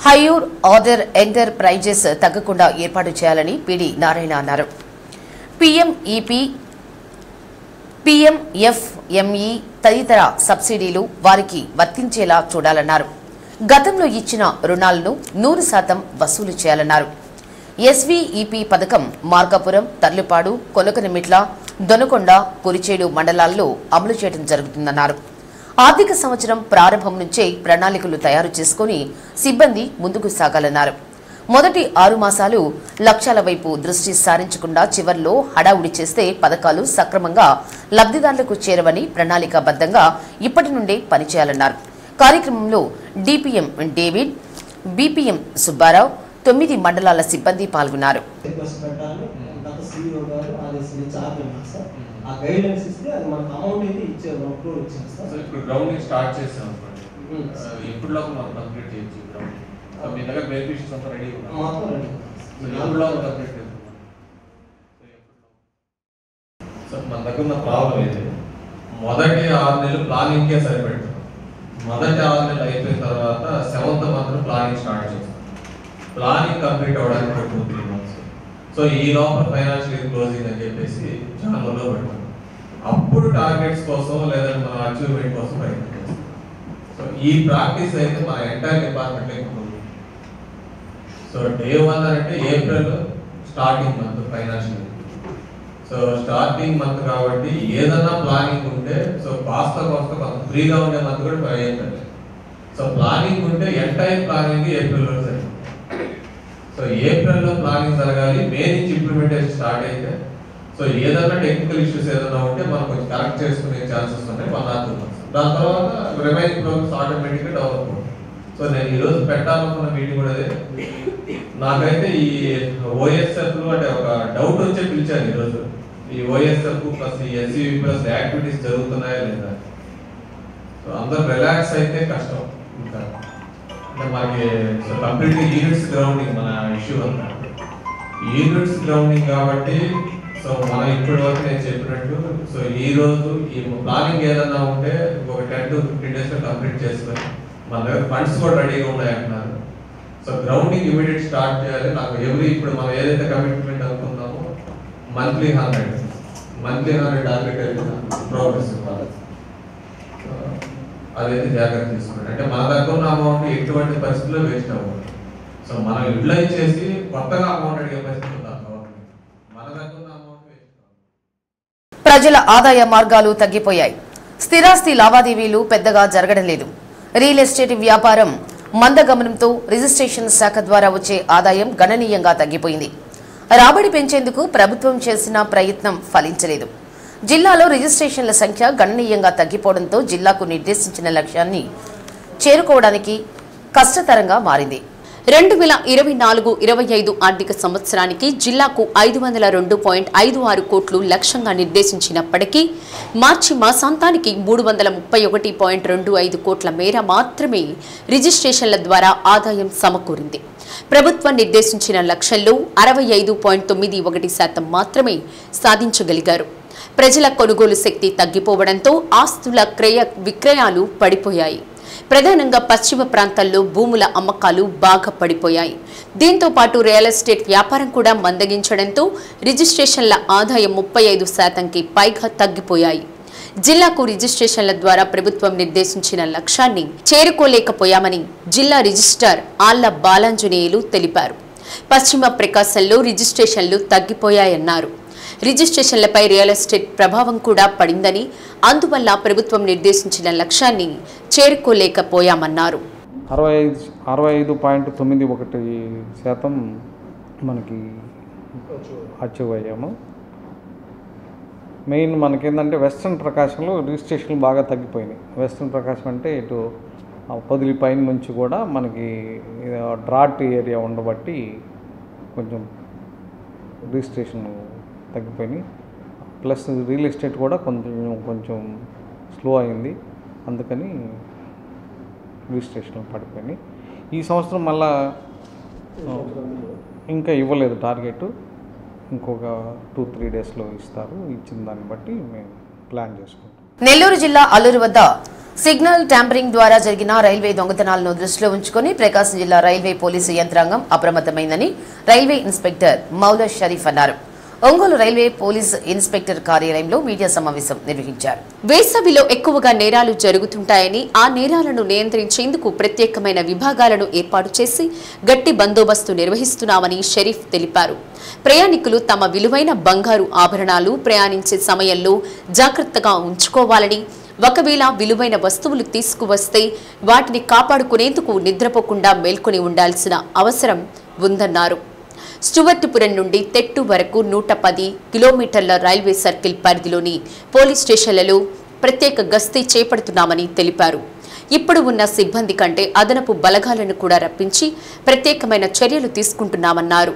[SPEAKER 1] హైయూర్ ఆర్డర్ ఎంటర్ప్రైజెస్ తగ్గకుండా ఏర్పాటు చేయాలని పీడీ నారాయణ అన్నారు. పీఎంఈపీ, పీఎంఎఫ్ఎంఈ తదితర సబ్సిడీలు వారికి వర్తించేలా చూడాలన్నారు. గతంలో ఇచ్చిన రుణాలను 100% వసూలు చేయాలన్నారు. ఎస్వీఈపీ పథకం మార్కాపురం, తర్లుపాడు, కొనకనమిట్ల, దొనకొండ, కురిచేడు మండలాల్లో అమలు చేయడం జరుగుతుందన్నారు. ఆర్థిక సంవత్సరం ప్రారంభం నుంచే ప్రణాళికలు తయారు చేసుకుని సిబ్బంది ముందుకు సాగాలన్నారు. మొదటి 6 మాసాలు లక్ష్యాల వైపు దృష్టి సారించకుండా చివర్లో హడావుడి చేస్తే పథకాలు సక్రమంగా లబ్ధిదారులకు చేరవని ప్రణాళికాబద్ధంగా ఇప్పటి నుండే పనిచేయాలన్నారు. కార్యక్రమంలో డిపిఎం డేవిడ్, బిపిఎం సుబ్బారావు, 9 మండలాల సిబ్బంది పాల్గొన్నారు.
[SPEAKER 15] మన దగ్గర ఉన్న ప్రాబ్లం ఇది, మొదటి 6 నెలలు ప్లానింగ్కే సరిపెడతాం. మొదటి 6 నెలలు అయిపోయిన తర్వాత 7th మంత్ ప్లానింగ్ స్టార్ట్ చేస్తాం. ప్లానింగ్ కంప్లీట్ అవ్వడానికి 2-3 months. సో ఈ లోపల ఫైనాన్షియల్ ఇయర్ క్లోజింగ్ అని చెప్పేసి జనవరిలో పెడతాం. అప్పుడు టార్గెట్స్ కోసం లేదా మన అచీవ్మెంట్ కోసం ప్రయత్నం చేస్తాం. సో ఈ ప్రాక్టీస్ అయితే మన ఎంటైర్ డిపార్ట్మెంట్ ఉంటుంది. సో డే 1 అంటే April starting month financial. So starting month కాబట్టి ఏదైనా ప్లానింగ్ ఉంటే సో కాస్త కొంత ఫ్రీగా ఉండే మంత్ కూడా ట్రై చేయండి. సో ప్లానింగ్ ఉంటే ఎంటైర్ ప్లానింగ్ ఏప్రిల్లో సరే. సో ఏప్రిల్లో ప్లానింగ్ జరగాలి, మే నుంచి ఇంప్లిమెంటేషన్ స్టార్ట్ అయితే సో ఏదైనా టెక్నికల్ ఇష్యూస్ ఏదైనా ఉంటే మనం కొంచెం కరెక్ట్ చేసుకునే ఛాన్సెస్ ఉన్నాయి 1 or 2 months. దాని తర్వాత రిమైనింగ్ ప్రోగ్రామ్స్ ఆటోమేటిక్గా డెవలప్ అవుతుంది. సో నేను ఈరోజు పెట్టాలనుకున్న మీటింగ్ కూడా అదే. నాకైతే ఈ ఓఎస్ఎఫ్లు అంటే ఒక డౌట్ వచ్చే పిలిచాను ఈరోజు. ఈ ఓఎస్ఎఫ్ ప్లస్ ఈ ఎస్సీవీ ప్లస్ యాక్టివిటీస్ జరుగుతున్నాయా లేదా. సో అందరూ రిలాక్స్ అయితే కష్టం. ఇంకా అంటే మనకి కంప్లీట్గా యూనిట్స్ గ్రౌండింగ్ మన ఇష్యూ అంతా యూనిట్స్ గ్రౌండింగ్ కాబట్టి సో మనం ఇప్పటి వరకు నేను చెప్పినట్టు సో ఈ రోజు ఈ ప్లానింగ్ ఏదన్నా ఉంటే ఒక 10 to 15 days కంప్లీట్ చేసుకొని మన దగ్గర ఫండ్స్ కూడా రెడీగా ఉన్నాయి అంటున్నారు. సో గ్రౌండింగ్ ఇమీడియట్ స్టార్ట్ చేయాలి. నాకు ఇప్పుడు మనం ఏదైతే కమిట్మెంట్ అనుకుందామో మంత్లీ 100 టార్గెట్ ప్రోగ్రెస్ ఇవ్వాలి. అదైతే జాగ్రత్త తీసుకుంటాం. అంటే మన దగ్గర ఉన్న అమౌంట్ ఎటువంటి పరిస్థితుల్లో వేస్ట్ అవ్వదు. సో మనం యూటిలైజ్ చేసి కొత్తగా అమౌంట్ అడిగే పరిస్థితులు మన దగ్గర ఉన్న అమౌంట్ వేస్ట్ అవ్వదు.
[SPEAKER 1] ప్రజల ఆదాయ మార్గాలు తగ్గిపోయాయి. స్థిరాస్తి లావాదేవీలు పెద్దగా జరగడం లేదు. రియల్ ఎస్టేట్ వ్యాపారం మందగమనంతో రిజిస్ట్రేషన్ శాఖ ద్వారా వచ్చే ఆదాయం గణనీయంగా తగ్గిపోయింది. రాబడి పెంచేందుకు ప్రభుత్వం చేసిన ప్రయత్నం ఫలించలేదు. జిల్లాలో రిజిస్ట్రేషన్ల సంఖ్య గణనీయంగా తగ్గిపోవడంతో జిల్లాకు నిర్దేశించిన లక్ష్యాన్ని చేరుకోవడానికి కష్టతరంగా మారింది. 2024-25 ఆర్థిక సంవత్సరానికి జిల్లాకు 502.56 కోట్లు లక్ష్యంగా నిర్దేశించినప్పటికీ మార్చి మాసాంతానికి 331.25 కోట్ల మేర మాత్రమే రిజిస్ట్రేషన్ల ద్వారా ఆదాయం సమకూరింది. ప్రభుత్వం నిర్దేశించిన లక్ష్యంలో 65.91% మాత్రమే సాధించగలిగారు. ప్రజల కొనుగోలు శక్తి తగ్గిపోవడంతో ఆస్తుల విక్రయాలు పడిపోయాయి. ప్రధానంగా పశ్చిమ ప్రాంతాల్లో భూముల అమ్మకాలు బాగా పడిపోయాయి. దీంతో పాటు రియల్ ఎస్టేట్ వ్యాపారం కూడా మందగించడంతో రిజిస్ట్రేషన్ల ఆదాయం 35%కి పైగా తగ్గిపోయాయి. జిల్లాకు రిజిస్ట్రేషన్ల ద్వారా ప్రభుత్వం నిర్దేశించిన లక్ష్యాన్ని చేరుకోలేకపోయామని జిల్లా రిజిస్ట్రార్ ఆళ్ల బాలాంజనేయులు తెలిపారు. పశ్చిమ ప్రకాశంలో రిజిస్ట్రేషన్లు తగ్గిపోయాయన్నారు. రిజిస్ట్రేషన్లపై రియల్ ఎస్టేట్ ప్రభావం కూడా పడిందని, అందువల్ల ప్రభుత్వం నిర్దేశించిన లక్ష్యాన్ని చేరుకోలేకపోయామన్నారు.
[SPEAKER 16] 65.91% మనకి అచీవ్ అయ్యాము. మెయిన్ మనకేంటంటే వెస్ట్రన్ ప్రకాశంలో రిజిస్ట్రేషన్లు బాగా తగ్గిపోయినాయి. వెస్ట్రన్ ప్రకాశం అంటే ఇటు పొదిలి పైన నుంచి కూడా మనకి డ్రాట్ ఏరియా ఉండబట్టి కొంచెం రిజిస్ట్రేషన్ తగ్గిపోయినాయి. ప్లస్ రియల్ ఎస్టేట్ కూడా కొంచెం స్లో అయింది, అందుకని రిజిస్ట్రేషన్ పడిపోయినాయి. ఈ సంవత్సరం మళ్ళా ఇంకా ఇవ్వలేదు టార్గెట్, ఇంకొక 2-3 డేస్లో ఇస్తారు. ఇచ్చిన దాన్ని బట్టి మేము ప్లాన్ చేసుకుంటాం.
[SPEAKER 1] నెల్లూరు జిల్లా అల్లూరు వద్ద సిగ్నల్ ట్యాంపరింగ్ ద్వారా జరిగిన రైల్వే దొంగతనాలను దృష్టిలో ఉంచుకుని ప్రకాశం జిల్లా రైల్వే పోలీసు యంత్రాంగం అప్రమత్తమైందని రైల్వే ఇన్స్పెక్టర్ మౌలా షరీఫ్ అన్నారు. ఒంగోలు రైల్వే పోలీస్ ఇన్స్పెక్టర్ కార్యాలయంలో మీడియా సమావేశం నిర్వహించారు.
[SPEAKER 17] వేసవిలో ఎక్కువగా నేరాలు జరుగుతుంటాయని, ఆ నేరాలను నియంత్రించేందుకు ప్రత్యేకమైన విభాగాలను ఏర్పాటు చేసి గట్టి బందోబస్తు నిర్వహిస్తున్నామని షరీఫ్ తెలిపారు. ప్రయాణికులు తమ విలువైన బంగారు ఆభరణాలు ప్రయాణించే సమయంలో జాగ్రత్తగా ఉంచుకోవాలని, ఒకవేళ విలువైన వస్తువులు తీసుకువస్తే వాటిని కాపాడుకునేందుకు నిద్రపోకుండా మేల్కొని ఉండాల్సిన అవసరం ఉందన్నారు. స్టువర్టుపురం నుండి తెట్టు వరకు 110 కిలోమీటర్ల రైల్వే సర్కిల్ పరిధిలోని పోలీస్ స్టేషన్లలో ప్రత్యేక గస్తీ చేపడుతున్నామని తెలిపారు. ఇప్పుడు ఉన్న సిబ్బంది కంటే అదనపు బలగాలను కూడా రప్పించి ప్రత్యేకమైన చర్యలు తీసుకుంటున్నామన్నారు.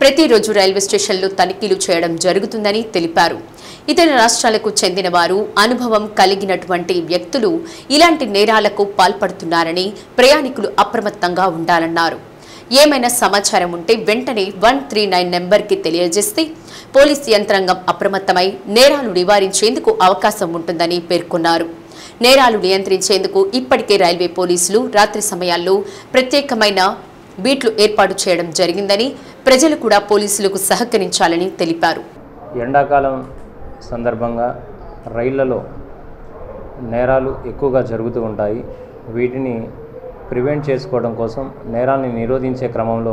[SPEAKER 17] ప్రతిరోజు రైల్వే స్టేషన్లో తనిఖీలు చేయడం జరుగుతుందని తెలిపారు. ఇతర రాష్ట్రాలకు చెందిన వారు, అనుభవం కలిగినటువంటి వ్యక్తులు ఇలాంటి నేరాలకు పాల్పడుతున్నారని ప్రయాణికులు అప్రమత్తంగా ఉండాలన్నారు. ఏమైనా సమాచారం ఉంటే వెంటనే 139 నెంబర్కి తెలియజేస్తే పోలీసు యంత్రాంగం అప్రమత్తమై నేరాలు నివారించేందుకు అవకాశం ఉంటుందని పేర్కొన్నారు. నేరాలు నియంత్రించేందుకు ఇప్పటికే రైల్వే పోలీసులు రాత్రి సమయాల్లో ప్రత్యేకమైన బీట్లు ఏర్పాటు చేయడం జరిగిందని, ప్రజలు కూడా పోలీసులకు సహకరించాలని తెలిపారు.
[SPEAKER 18] ఎండాకాలం సందర్భంగా రైళ్లలో నేరాలు ఎక్కువగా జరుగుతూ ఉంటాయి. వీటిని ప్రివెంట్ చేసుకోవడం కోసం, నేరాన్ని నిరోధించే క్రమంలో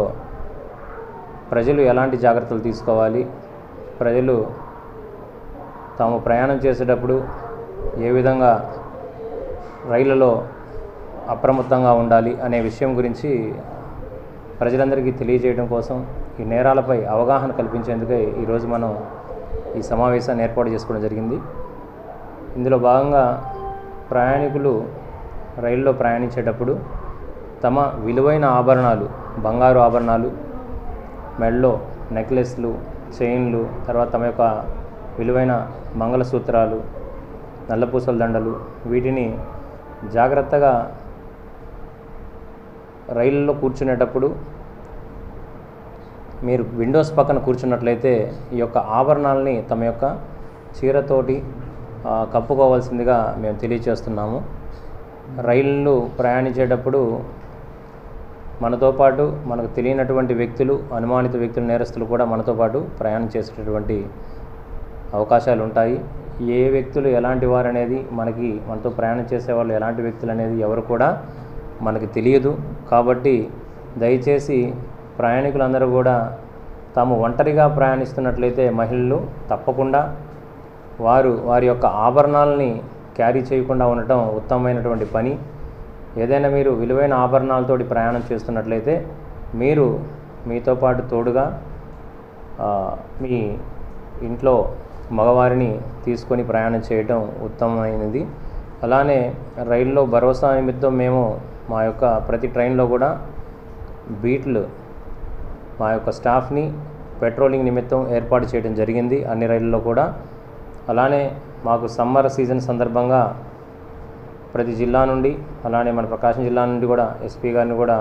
[SPEAKER 18] ప్రజలు ఎలాంటి జాగ్రత్తలు తీసుకోవాలి, ప్రజలు తాము ప్రయాణం చేసేటప్పుడు ఏ విధంగా రైళ్లలో అప్రమత్తంగా ఉండాలి అనే విషయం గురించి ప్రజలందరికీ తెలియజేయడం కోసం, ఈ నేరాలపై అవగాహన కల్పించేందుకే ఈరోజు మనం ఈ సమావేశాన్ని ఏర్పాటు చేసుకోవడం జరిగింది. ఇందులో భాగంగా ప్రయాణికులు రైల్లో ప్రయాణించేటప్పుడు తమ విలువైన ఆభరణాలు, బంగారు ఆభరణాలు, మెడలో నెక్లెస్లు, చైన్లు, తర్వాత తమ యొక్క విలువైన మంగళసూత్రాలు, నల్లపూసల దండలు, వీటిని జాగ్రత్తగా రైల్లో కూర్చునేటప్పుడు మీరు విండోస్ పక్కన కూర్చున్నట్లయితే ఈ యొక్క ఆభరణాలని తమ యొక్క చీరతోటి కప్పుకోవాల్సిందిగా మేము తెలియజేస్తున్నాము. రైళ్ళు ప్రయాణించేటప్పుడు మనతో పాటు మనకు తెలియనటువంటి వ్యక్తులు, అనుమానిత వ్యక్తులు, నేరస్తులు కూడా మనతో పాటు ప్రయాణం చేసేటటువంటి అవకాశాలు ఉంటాయి. ఏ వ్యక్తులు ఎలాంటి వారు అనేది మనతో ప్రయాణం చేసేవాళ్ళు ఎలాంటి వ్యక్తులు అనేది ఎవరు కూడా మనకి తెలియదు. కాబట్టి దయచేసి ప్రయాణికులందరూ కూడా తాము ఒంటరిగా ప్రయాణిస్తున్నట్లయితే మహిళలు తప్పకుండా వారి యొక్క ఆభరణాలని క్యారీ చేయకుండా ఉండటం ఉత్తమమైనటువంటి పని. ఏదైనా మీరు విలువైన ఆభరణాలతోటి ప్రయాణం చేస్తున్నట్లయితే మీరు మీతో పాటు తోడుగా మీ ఇంట్లో మగవారిని తీసుకొని ప్రయాణం చేయటం ఉత్తమమైనది. అలానే రైల్లో భరోసా నిమిత్తం మేము మా యొక్క ప్రతి ట్రైన్లో కూడా బీట్లు మా యొక్క స్టాఫ్ని పెట్రోలింగ్ నిమిత్తం ఏర్పాటు చేయడం జరిగింది అన్ని రైళ్ళలో కూడా. అలానే మాకు సమ్మర్ సీజన్ సందర్భంగా ప్రతి జిల్లా నుండి, అలానే మన ప్రకాశం జిల్లా నుండి కూడా ఎస్పీ గారిని కూడా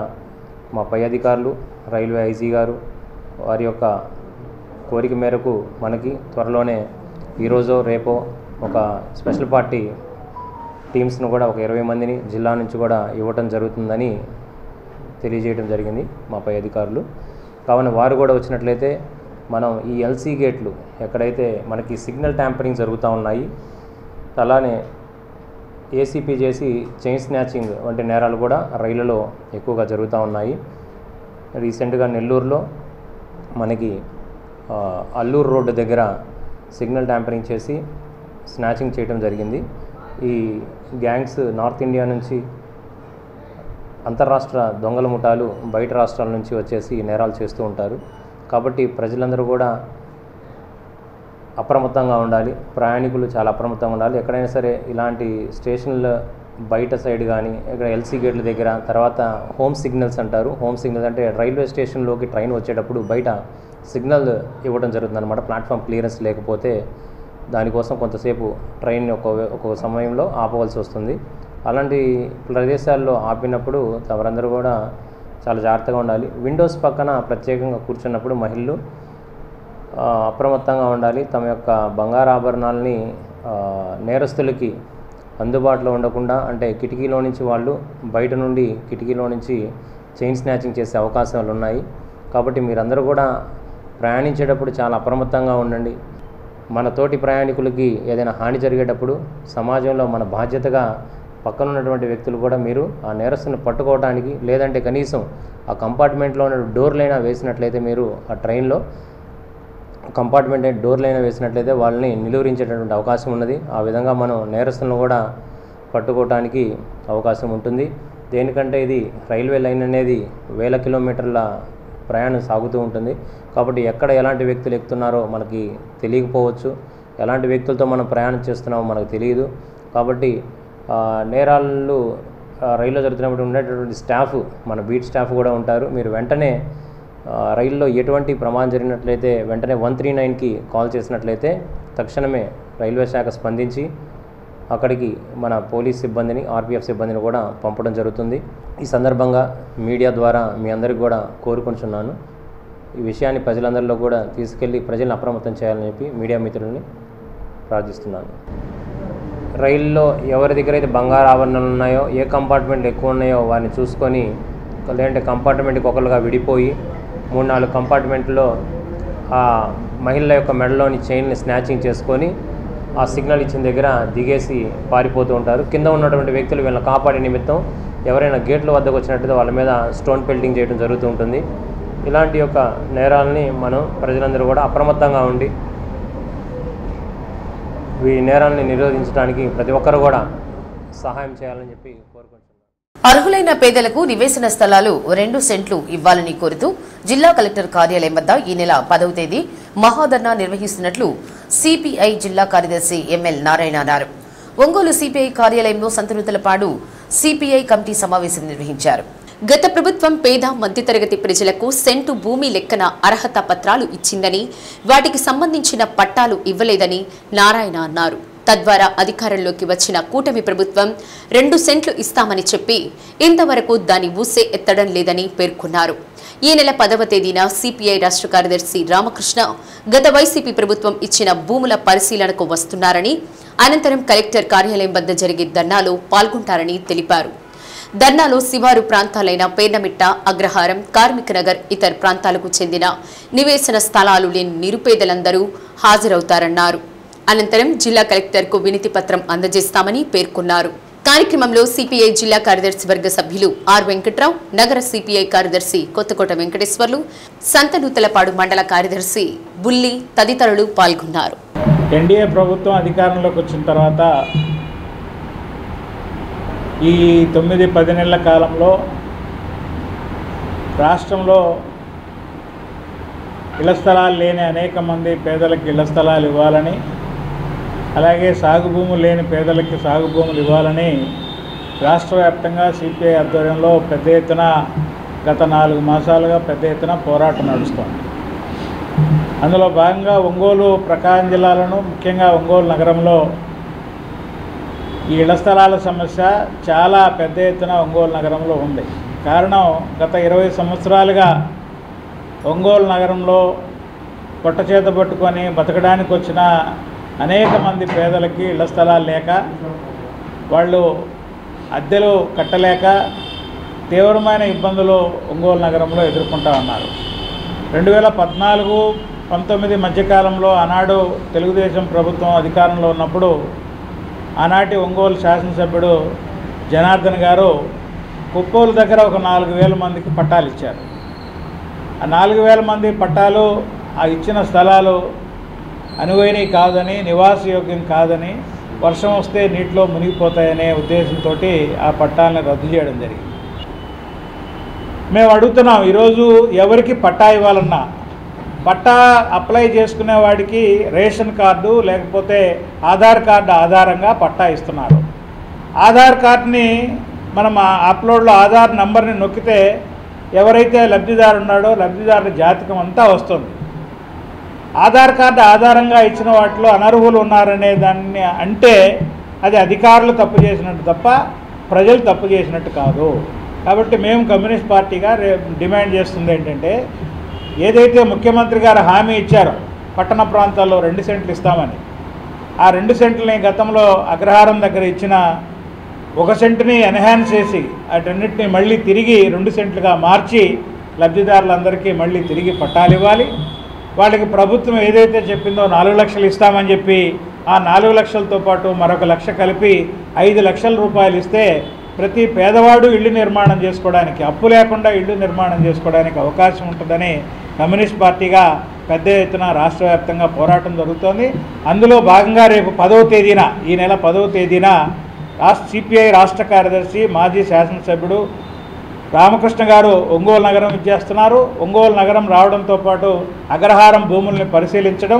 [SPEAKER 18] మా పై అధికారులు, రైల్వే ఐజీ గారు వారి యొక్క కోరిక మేరకు మనకి త్వరలోనే ఈరోజో రేపో ఒక స్పెషల్ పార్టీ టీమ్స్ను కూడా ఒక 20 మందిని జిల్లా నుంచి కూడా ఇవ్వటం జరుగుతుందని తెలియజేయడం జరిగింది మా పై అధికారులు. కావున వారు కూడా వచ్చినట్లయితే మనం ఈ ఎల్సీ గేట్లు ఎక్కడైతే మనకి సిగ్నల్ ట్యాంపరింగ్ జరుగుతూ ఉన్నాయి, అలానే ఏసీపీ చేసి చైన్ స్నాచింగ్ వంటి నేరాలు కూడా రైళ్లలో ఎక్కువగా జరుగుతూ ఉన్నాయి. రీసెంట్గా నెల్లూరులో మనకి అల్లూరు రోడ్డు దగ్గర సిగ్నల్ ట్యాంపరింగ్ చేసి స్నాచింగ్ చేయడం జరిగింది. ఈ గ్యాంగ్స్ నార్త్ ఇండియా నుంచి, అంతర్రాష్ట్ర దొంగల ముఠాలు బయట రాష్ట్రాల నుంచి వచ్చేసి నేరాలు చేస్తూ ఉంటారు. కాబట్టి ప్రజలందరూ కూడా అప్రమత్తంగా ఉండాలి, ప్రయాణికులు చాలా అప్రమత్తంగా ఉండాలి. ఎక్కడైనా సరే ఇలాంటి స్టేషన్ల బయట సైడ్ కానీ, ఇక్కడ ఎల్సీ గేట్ల దగ్గర, తర్వాత హోమ్ సిగ్నల్స్ అంటారు. హోమ్ సిగ్నల్స్ అంటే రైల్వే స్టేషన్లోకి ట్రైన్ వచ్చేటప్పుడు బయట సిగ్నల్ ఇవ్వడం జరుగుతుంది అనమాట. ప్లాట్ఫామ్ క్లియరెన్స్ లేకపోతే దానికోసం కొంతసేపు ట్రైన్ ఒక్కొక్క సమయంలో ఆపవలసి వస్తుంది. అలాంటి ప్రదేశాల్లో ఆపినప్పుడు ఎవరందరూ కూడా చాలా జాగ్రత్తగా ఉండాలి. విండోస్ పక్కన ప్రత్యేకంగా కూర్చున్నప్పుడు మహిళలు అప్రమత్తంగా ఉండాలి. తమ యొక్క బంగారు ఆభరణాలని నేరస్తులకి అందుబాటులో ఉండకుండా, అంటే కిటికీలో నుంచి వాళ్ళు బయట నుండి కిటికీలో నుంచి చైన్ స్నాచింగ్ చేసే అవకాశాలు ఉన్నాయి. కాబట్టి మీరందరూ కూడా ప్రయాణించేటప్పుడు చాలా అప్రమత్తంగా ఉండండి. మన తోటి ప్రయాణికులకి ఏదైనా హాని జరిగేటప్పుడు సమాజంలో మన బాధ్యతగా పక్కన ఉన్నటువంటి వ్యక్తులు కూడా మీరు ఆ నేరస్తుని పట్టుకోవడానికి, లేదంటే కనీసం ఆ కంపార్ట్మెంట్లో ఉన్న డోర్లైనా వేసినట్లయితే, మీరు ఆ ట్రైన్లో కంపార్ట్మెంట్ డోర్లైనా వేసినట్లయితే వాళ్ళని నిలువరించేటటువంటి అవకాశం ఉన్నది. ఆ విధంగా మనం నేరస్తులను కూడా పట్టుకోవడానికి అవకాశం ఉంటుంది. దేనికంటే ఇది రైల్వే లైన్ అనేది వేల కిలోమీటర్ల ప్రయాణం సాగుతూ ఉంటుంది. కాబట్టి ఎక్కడ ఎలాంటి వ్యక్తులు ఎక్కుతున్నారో మనకి తెలియకపోవచ్చు, ఎలాంటి వ్యక్తులతో మనం ప్రయాణం చేస్తున్నామో మనకు తెలియదు. కాబట్టి నేరాలు రైల్లో జరుగుతున్నప్పుడు ఉండేటటువంటి స్టాఫ్, మన బీట్ స్టాఫ్ కూడా ఉంటారు. మీరు వెంటనే రైల్లో ఎటువంటి ప్రమాదం జరిగినట్లయితే వెంటనే 139కి కాల్ చేసినట్లయితే తక్షణమే రైల్వే శాఖ స్పందించి అక్కడికి మన పోలీస్ సిబ్బందిని, ఆర్పీఎఫ్ సిబ్బందిని కూడా పంపడం జరుగుతుంది. ఈ సందర్భంగా మీడియా ద్వారా మీ అందరికీ కూడా కోరుకుంటున్నాను, ఈ విషయాన్ని ప్రజలందరిలో కూడా తీసుకెళ్ళి ప్రజలను అప్రమత్తం చేయాలని చెప్పి మీడియా మిత్రులని ప్రార్థిస్తున్నాను. రైల్లో ఎవరి దగ్గర అయితే బంగారు ఆభరణాలు ఉన్నాయో, ఏ కంపార్ట్మెంట్లు ఎక్కువ ఉన్నాయో వారిని చూసుకొని, లేదంటే కంపార్ట్మెంట్కి ఒకరుగా విడిపోయి 3-4 కంపార్ట్మెంట్లో ఆ మహిళల యొక్క మెడలోని చైన్ని స్నాచింగ్ చేసుకొని ఆ సిగ్నల్ ఇచ్చిన దగ్గర దిగేసి పారిపోతూ ఉంటారు. కింద ఉన్నటువంటి వ్యక్తులు వీళ్ళని కాపాడే నిమిత్తం ఎవరైనా గేట్ల వద్దకు వచ్చినట్లయితే వాళ్ళ మీద స్టోన్ పెల్టింగ్ చేయడం జరుగుతూ ఉంటుంది. ఇలాంటి యొక్క నేరాలని మనం ప్రజలందరూ కూడా అప్రమత్తంగా ఉండి ఈ నేరాలని నిరోధించడానికి ప్రతి ఒక్కరు కూడా సహాయం చేయాలని చెప్పి కోరుకుంటున్నాను.
[SPEAKER 1] అర్హులైన పేదలకు నివేశన స్థలాలు 2 సెంట్లు ఇవ్వాలని కోరుతూ జిల్లా కలెక్టర్ కార్యాలయం వద్ద ఈ నెల 10వ తేదీ మహాధర్నా నిర్వహిస్తున్నట్లు సిపిఐ జిల్లా కార్యదర్శి ఎంఎల్ నారాయణ అన్నారు. ఒంగోలు సిపిఐ కార్యాలయంలో సంతనూతలపాడు సిపిఐ కమిటీ సమావేశం నిర్వహించారు.
[SPEAKER 17] గత ప్రభుత్వం పేద మధ్యతరగతి ప్రజలకు సెంటు భూమి లెక్కన అర్హత పత్రాలు ఇచ్చిందని, వాటికి సంబంధించిన పట్టాలు ఇవ్వలేదని నారాయణ అన్నారు. తద్వారా అధికారంలోకి వచ్చిన కూటమి ప్రభుత్వం 2 సెంట్లు ఇస్తామని చెప్పి ఇంతవరకు దాని ఊసే ఎత్తడం లేదని పేర్కొన్నారు. ఈ నెల 10వ తేదీన సిపిఐ రాష్ట్ర కార్యదర్శి రామకృష్ణ గత వైసీపీ ప్రభుత్వం ఇచ్చిన భూముల పరిశీలనకు వస్తున్నారని, అనంతరం కలెక్టర్ కార్యాలయం వద్ద జరిగే ధర్నాలో పాల్గొంటారని తెలిపారు. ధర్నాలో శివారు ప్రాంతాలైన పేర్నమిట్ట, అగ్రహారం, కార్మిక నగర్, ఇతర ప్రాంతాలకు చెందిన నివేశన స్థలాలు లేని నిరుపేదలందరూ హాజరవుతారన్నారు. అనంతరం జిల్లా కలెక్టర్కు వినతి పత్రం అందజేస్తామని పేర్కొన్నారు. కార్యక్రమంలో సిపిఐ జిల్లా కార్యదర్శి వర్గ సభ్యులు ఆర్ వెంకట్రావు, నగర సిపిఐ కార్యదర్శి కొత్తకోట వెంకటేశ్వర్లు, సంతనూతలపాడు మండల కార్యదర్శి బుల్లి తదితరులు పాల్గొన్నారు.
[SPEAKER 19] ఎన్డీఏ ప్రభుత్వం అధికారంలోకి వచ్చిన తర్వాత ఈ 9-10 నెలల కాలంలో రాష్ట్రంలో ఇళ్ల స్థలాలు లేని అనేక మంది పేదలకు ఇళ్ల స్థలాలు ఇవ్వాలని, అలాగే సాగు భూములు లేని పేదలకి సాగు భూములు ఇవ్వాలని రాష్ట్ర వ్యాప్తంగా సిపిఐ ఆధ్వర్యంలో పెద్ద ఎత్తున గత 4 మాసాలుగా పెద్ద ఎత్తున పోరాటం నడుస్తోంది. అందులో భాగంగా ఒంగోలు, ప్రకాశం జిల్లాలను, ముఖ్యంగా ఒంగోలు నగరంలో ఈ ఇళ్ల స్థలాల సమస్య చాలా పెద్ద ఎత్తున ఒంగోలు నగరంలో ఉంది. కారణం, గత 20 సంవత్సరాలుగా ఒంగోలు నగరంలో పొట్ట చేత పట్టుకొని బతకడానికి వచ్చిన అనేక మంది పేదలకి ఇళ్ల స్థలాలు లేక, వాళ్ళు అద్దెలు కట్టలేక తీవ్రమైన ఇబ్బందులు ఒంగోలు నగరంలో ఎదుర్కొంటూ ఉన్నారు. 2014-19 మధ్యకాలంలో ఆనాడు తెలుగుదేశం ప్రభుత్వం అధికారంలో ఉన్నప్పుడు ఆనాటి ఒంగోలు శాసనసభ్యుడు జనార్దన్ గారు కుప్పోలు దగ్గర ఒక 4,000 మందికి పట్టాలు ఇచ్చారు. ఆ 4,000 మంది పట్టాలు, ఆ ఇచ్చిన స్థలాలు అనువైనవి కాదని, నివాసయోగ్యం కాదని, వర్షం వస్తే నీటిలో మునిగిపోతాయనే ఉద్దేశంతో ఆ పట్టాలను రద్దు చేయడం జరిగింది. మేము అడుగుతున్నాం, ఈరోజు ఎవరికి పట్టా ఇవ్వాలన్నా పట్టా అప్లై చేసుకునే వాడికి రేషన్ కార్డు లేకపోతే ఆధార్ కార్డు ఆధారంగా పట్టా ఇస్తున్నారు. ఆధార్ కార్డుని మనం అప్లోడ్లో ఆధార్ నంబర్ని నొక్కితే ఎవరైతే లబ్ధిదారు ఉన్నాడో లబ్ధిదారుల జాతకం అంతా వస్తుంది. ఆధార్ కార్డు ఆధారంగా ఇచ్చిన వాటిలో అనర్హులు ఉన్నారనే దాన్ని అంటే అది అధికారులు తప్పు చేసినట్టు తప్ప ప్రజలు తప్పు చేసినట్టు కాదు. కాబట్టి మేము కమ్యూనిస్ట్ పార్టీగా డిమాండ్ చేస్తుంది ఏంటంటే, ఏదైతే ముఖ్యమంత్రి గారు హామీ ఇచ్చారో పట్టణ ప్రాంతాల్లో 2 సెంట్లు ఇస్తామని, ఆ 2 సెంట్లని గతంలో అగ్రహారం దగ్గర ఇచ్చిన 1 సెంటుని ఎన్హాన్స్ చేసి వాటన్నిటిని మళ్ళీ తిరిగి 2 సెంట్లుగా మార్చి లబ్ధిదారులందరికీ మళ్ళీ తిరిగి పట్టాలు ఇవ్వాలి. వాళ్ళకి ప్రభుత్వం ఏదైతే చెప్పిందో 4 లక్షలు ఇస్తామని చెప్పి ఆ 4 లక్షలతో పాటు మరొక 1 లక్ష కలిపి 5 లక్షల రూపాయలు ఇస్తే ప్రతి పేదవాడు ఇల్లు నిర్మాణం చేసుకోవడానికి, అప్పు లేకుండా ఇల్లు నిర్మాణం చేసుకోవడానికి అవకాశం ఉంటుందని కమ్యూనిస్ట్ పార్టీగా పెద్ద ఎత్తున రాష్ట్ర వ్యాప్తంగా పోరాటం జరుగుతోంది. అందులో భాగంగా రేపు 10వ తేదీన, ఈ నెల 10వ తేదీన సిపిఐ రాష్ట్ర కార్యదర్శి మాజీ శాసనసభ్యుడు రామకృష్ణ గారు ఒంగోలు నగరం ఇచ్చేస్తున్నారు. ఒంగోలు నగరం రావడంతో పాటు అగ్రహారం భూముల్ని పరిశీలించడం,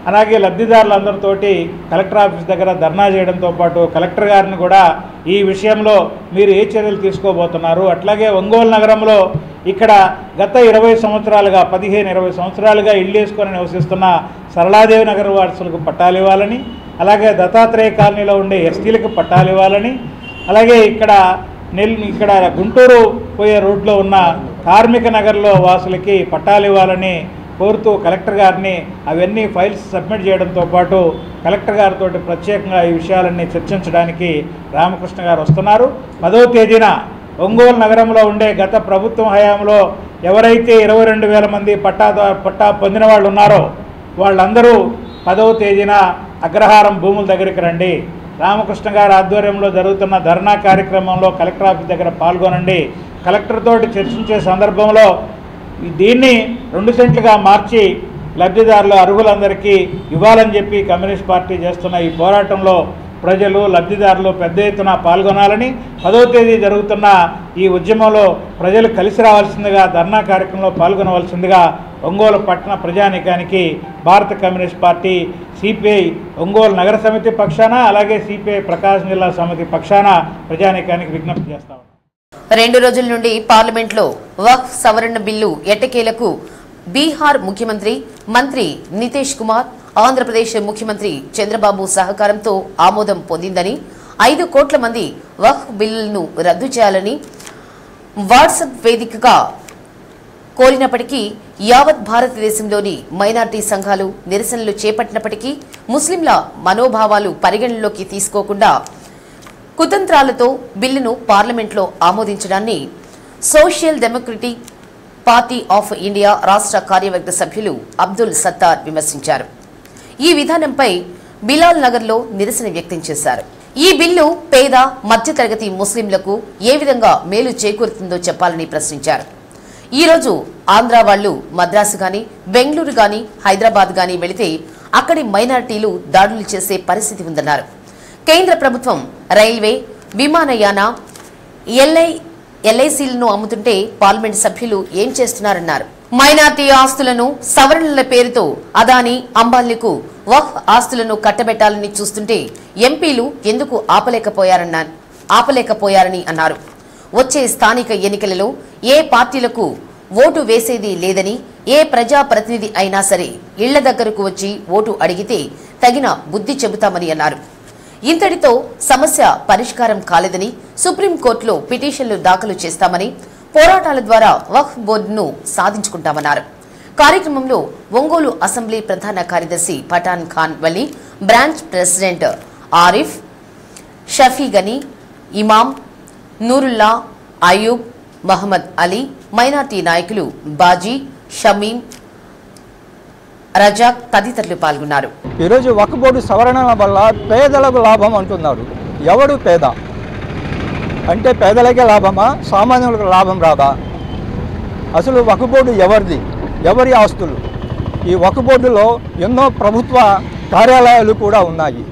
[SPEAKER 19] అలాగే లబ్ధిదారులందరితోటి కలెక్టర్ ఆఫీస్ దగ్గర ధర్నా చేయడంతో పాటు కలెక్టర్ గారిని కూడా ఈ విషయంలో మీరు ఏ చర్యలు తీసుకోబోతున్నారు, అట్లాగే ఒంగోలు నగరంలో ఇక్కడ గత 20 సంవత్సరాలుగా 15-20 సంవత్సరాలుగా ఇల్లు వేసుకొని నివసిస్తున్న సరళాదేవి నగర్ వాసులకు పట్టాలు ఇవ్వాలని, అలాగే దత్తాత్రేయ కాలనీలో ఉండే ఎస్టీలకు పట్టాలు ఇవ్వాలని, అలాగే ఇక్కడ గుంటూరు పోయే రోడ్లో ఉన్న కార్మిక నగర్లో వాసులకి పట్టాలు ఇవ్వాలని కోరుతూ కలెక్టర్ గారిని అవన్నీ ఫైల్స్ సబ్మిట్ చేయడంతో పాటు కలెక్టర్ గారితో ప్రత్యేకంగా ఈ విషయాలన్నీ చర్చించడానికి రామకృష్ణ గారు వస్తున్నారు. 10వ తేదీన ఒంగోలు నగరంలో ఉండే గత ప్రభుత్వం హయాంలో ఎవరైతే 22,000 మంది పట్టా పొందిన వాళ్ళు ఉన్నారో వాళ్ళందరూ 10వ తేదీన అగ్రహారం భూముల దగ్గరికి రండి. రామకృష్ణ గారి ఆధ్వర్యంలో జరుగుతున్న ధర్నా కార్యక్రమంలో కలెక్టర్ ఆఫీస్ దగ్గర పాల్గొనండి. కలెక్టర్ తోటి చర్చించే సందర్భంలో దీన్ని 2 సెంట్లుగా మార్చి లబ్ధిదారులు అర్హులందరికీ ఇవ్వాలని చెప్పి కమ్యూనిస్ట్ పార్టీ చేస్తున్న ఈ పోరాటంలో ప్రజలు, లబ్ధిదారులు పెద్ద ఎత్తున పాల్గొనాలని, 10వ తేదీ జరుగుతున్న ఈ ఉద్యమంలో ప్రజలు కలిసి రావాల్సిందిగా, ధర్నా కార్యక్రమంలో పాల్గొనవలసిందిగా ఒంగోలు పట్టణ ప్రజానీకానికి భారత కమ్యూనిస్ట్ పార్టీ సిపిఐ ఒంగోలు నగర సమితి పక్షాన, అలాగే సిపిఐ ప్రకాశం జిల్లా సమితి పక్షాన ప్రజానీకానికి విజ్ఞప్తి చేస్తాం.
[SPEAKER 1] 2 రోజుల నుండి పార్లమెంట్లో వక్ఫ్ సవరణ బిల్లు ఎట్టకేలకు బీహార్ ముఖ్యమంత్రి మంత్రి నితీష్ కుమార్, ఆంధ్రప్రదేశ్ ముఖ్యమంత్రి చంద్రబాబు సహకారంతో ఆమోదం పొందిందని, 5 కోట్ల మంది వక్ఫ్ బిల్లులను రద్దు చేయాలని వాట్సాప్ వేదికగా కోరినప్పటికీ యావత్ భారతదేశంలోని మైనార్టీ సంఘాలు నిరసనలు చేపట్టినప్పటికీ ముస్లింల మనోభావాలు పరిగణనలోకి తీసుకోకుండా కుతంత్రాలతో బిల్లును పార్లమెంట్లో ఆమోదించడాన్ని Social Democratic Party of India రాష్ట్ర కార్యవర్గ సభ్యులు అబ్దుల్ సత్తార్ విమర్శించారు. ఈ విధానంపై బిలాల్ నగర్లో నిరసన వ్యక్తం చేశారు. ఈ బిల్లు పేద మధ్యతరగతి ముస్లింలకు ఏ విధంగా మేలు చేకూరుతుందో చెప్పాలని ప్రశ్నించారు. ఈ రోజు ఆంధ్ర వాళ్లు మద్రాసు గాని, బెంగళూరు గాని, హైదరాబాద్ గాని వెళితే అక్కడి మైనారిటీలు దాడులు చేసే పరిస్థితి ఉందన్నారు. కేంద్ర ప్రభుత్వం రైల్వే, విమానయాన, ఎల్ఐసీలను అమ్ముతుంటే పార్లమెంట్ సభ్యులు ఏం చేస్తున్నారన్నారు. మైనార్టీ ఆస్తులను సవరణల పేరుతో అదానీ, అంబానీలకు వక్ఫ్ ఆస్తులను కట్టబెట్టాలని చూస్తుంటే ఎంపీలు ఎందుకు ఆపలేకపోయారని అన్నారు. వచ్చే స్థానిక ఎన్నికలలో ఏ పార్టీలకు ఓటు వేసేది లేదని, ఏ ప్రజాప్రతినిధి అయినా సరే ఇళ్ల దగ్గరకు వచ్చి ఓటు అడిగితే తగిన బుద్ధి చెబుతామని అన్నారు. ఇంతటితో సమస్య పరిష్కారం కాలేదని సుప్రీంకోర్టులో పిటిషన్లు దాఖలు చేస్తామని, పోరాటాల ద్వారా వక్ఫ్ బోర్డును సాధించుకుంటామన్నారు. కార్యక్రమంలో ఒంగోలు అసెంబ్లీ ప్రధాన కార్యదర్శి పఠాన్ ఖాన్ వలీ, బ్రాంచ్ ప్రెసిడెంట్ ఆరిఫ్, షఫీ గనీ, ఇమాం, నూరుల్లా, అయూబ్, మహమ్మద్ అలీ, మైనార్టీ నాయకులు బాజీ, షమీం, రజాక్ తదితరులు పాల్గొన్నారు.
[SPEAKER 20] ఈరోజు వక్ఫ్ బోర్డు సవరణ వల్ల పేదలకు లాభం అంటున్నారు. ఎవడు పేద అంటే పేదలకే లాభమా, సామాన్యులకు లాభం రాదా? అసలు వక్ఫ్ బోర్డు ఎవరిది, ఎవరి ఆస్తులు? ఈ వక్ఫ్ బోర్డులో ఎన్నో ప్రభుత్వ కార్యాలయాలు కూడా ఉన్నాయి.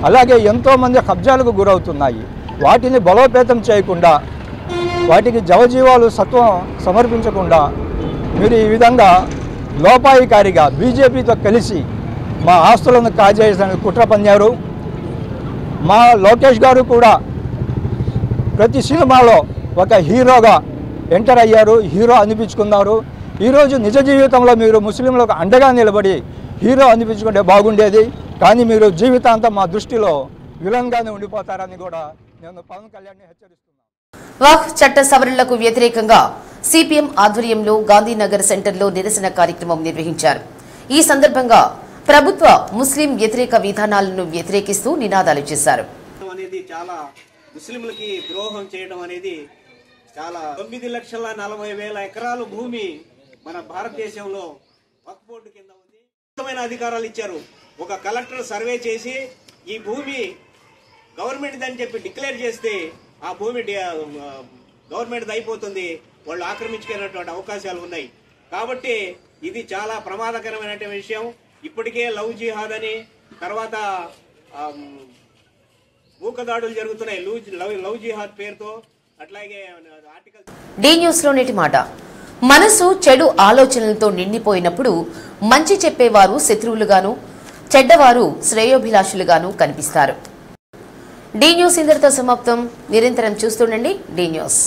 [SPEAKER 20] అలాగే ఎంతోమంది కబ్జాలకు గురవుతున్నాయి. వాటిని బలోపేతం చేయకుండా, వాటికి జవజీవాలు సత్వం సమర్పించకుండా మీరు ఈ విధంగా లోపాయికారిగా బీజేపీతో కలిసి మా ఆస్తులను కాజేయడానికి కుట్ర పన్నారు. మా లోకేష్ గారు కూడా ప్రతి సినిమాలో ఒక హీరోగా ఎంటర్ అయ్యారు, హీరో అనిపించుకున్నారు. ఈరోజు నిజ జీవితంలో మీరు ముస్లింలకు అండగా నిలబడి హీరో అనిపించుకుంటే బాగుండేది. కానీ మీరు జీవితాంతం మా దృష్టిలో విలన్గానే ఉండిపోతారని కూడా నేను పవన్ కళ్యాణ్ని హెచ్చరిస్తున్నాను.
[SPEAKER 1] వక్ఫ్ చట్ట సవరణలకు వ్యతిరేకంగా సిపిఎం ఆధ్వర్యంలో గాంధీనగర్ సెంటర్లో నిరసన కార్యక్రమం నిర్వహించారు. ఈ సందర్భంగా ప్రభుత్వ ముస్లిం వ్యతిరేక విధానాలను వ్యతిరేకిస్తూ నినాదాలు చేశారు.
[SPEAKER 21] అనేది చాలా ముస్లింలకి ద్రోహం చేయడం అనేది చాలా 9,40,000 ఎకరాలు భూమి మన భారతదేశంలో వక్ఫ్ బోర్డు కింద ఉంది. అద్భుతమైన అధికారాలు ఇచ్చారు. ఒక కలెక్టర్ సర్వే చేసి ఈ భూమి గవర్నమెంట్ అని చెప్పి డిక్లేర్ చేస్తే ఆ భూమి గవర్నమెంట్ అయిపోతుంది, వాళ్ళు ఆక్రమించుకునేటువంటి అవకాశాలు ఉన్నాయి. కాబట్టి ఇది చాలా ప్రమాదకరమైన విషయం. ఇప్పటికే లవ్ జిహాద్ అని, తర్వాత మూకదాడులు జరుగుతున్నాయి లవ్ జిహాద్ పేరుతో. అట్లాగే ఆర్టికల్
[SPEAKER 1] డి న్యూస్ లో నేటి మాట. మనసు చెడు ఆలోచనలతో నిండిపోయినప్పుడు మంచి చెప్పేవారు శత్రువులుగాను, చెడ్డవారు శ్రేయోభిలాషులుగాను కనిపిస్తారు. డి న్యూస్ ఇంతటితో సమాప్తం. నిరంతరం చూస్తుండండి డి న్యూస్.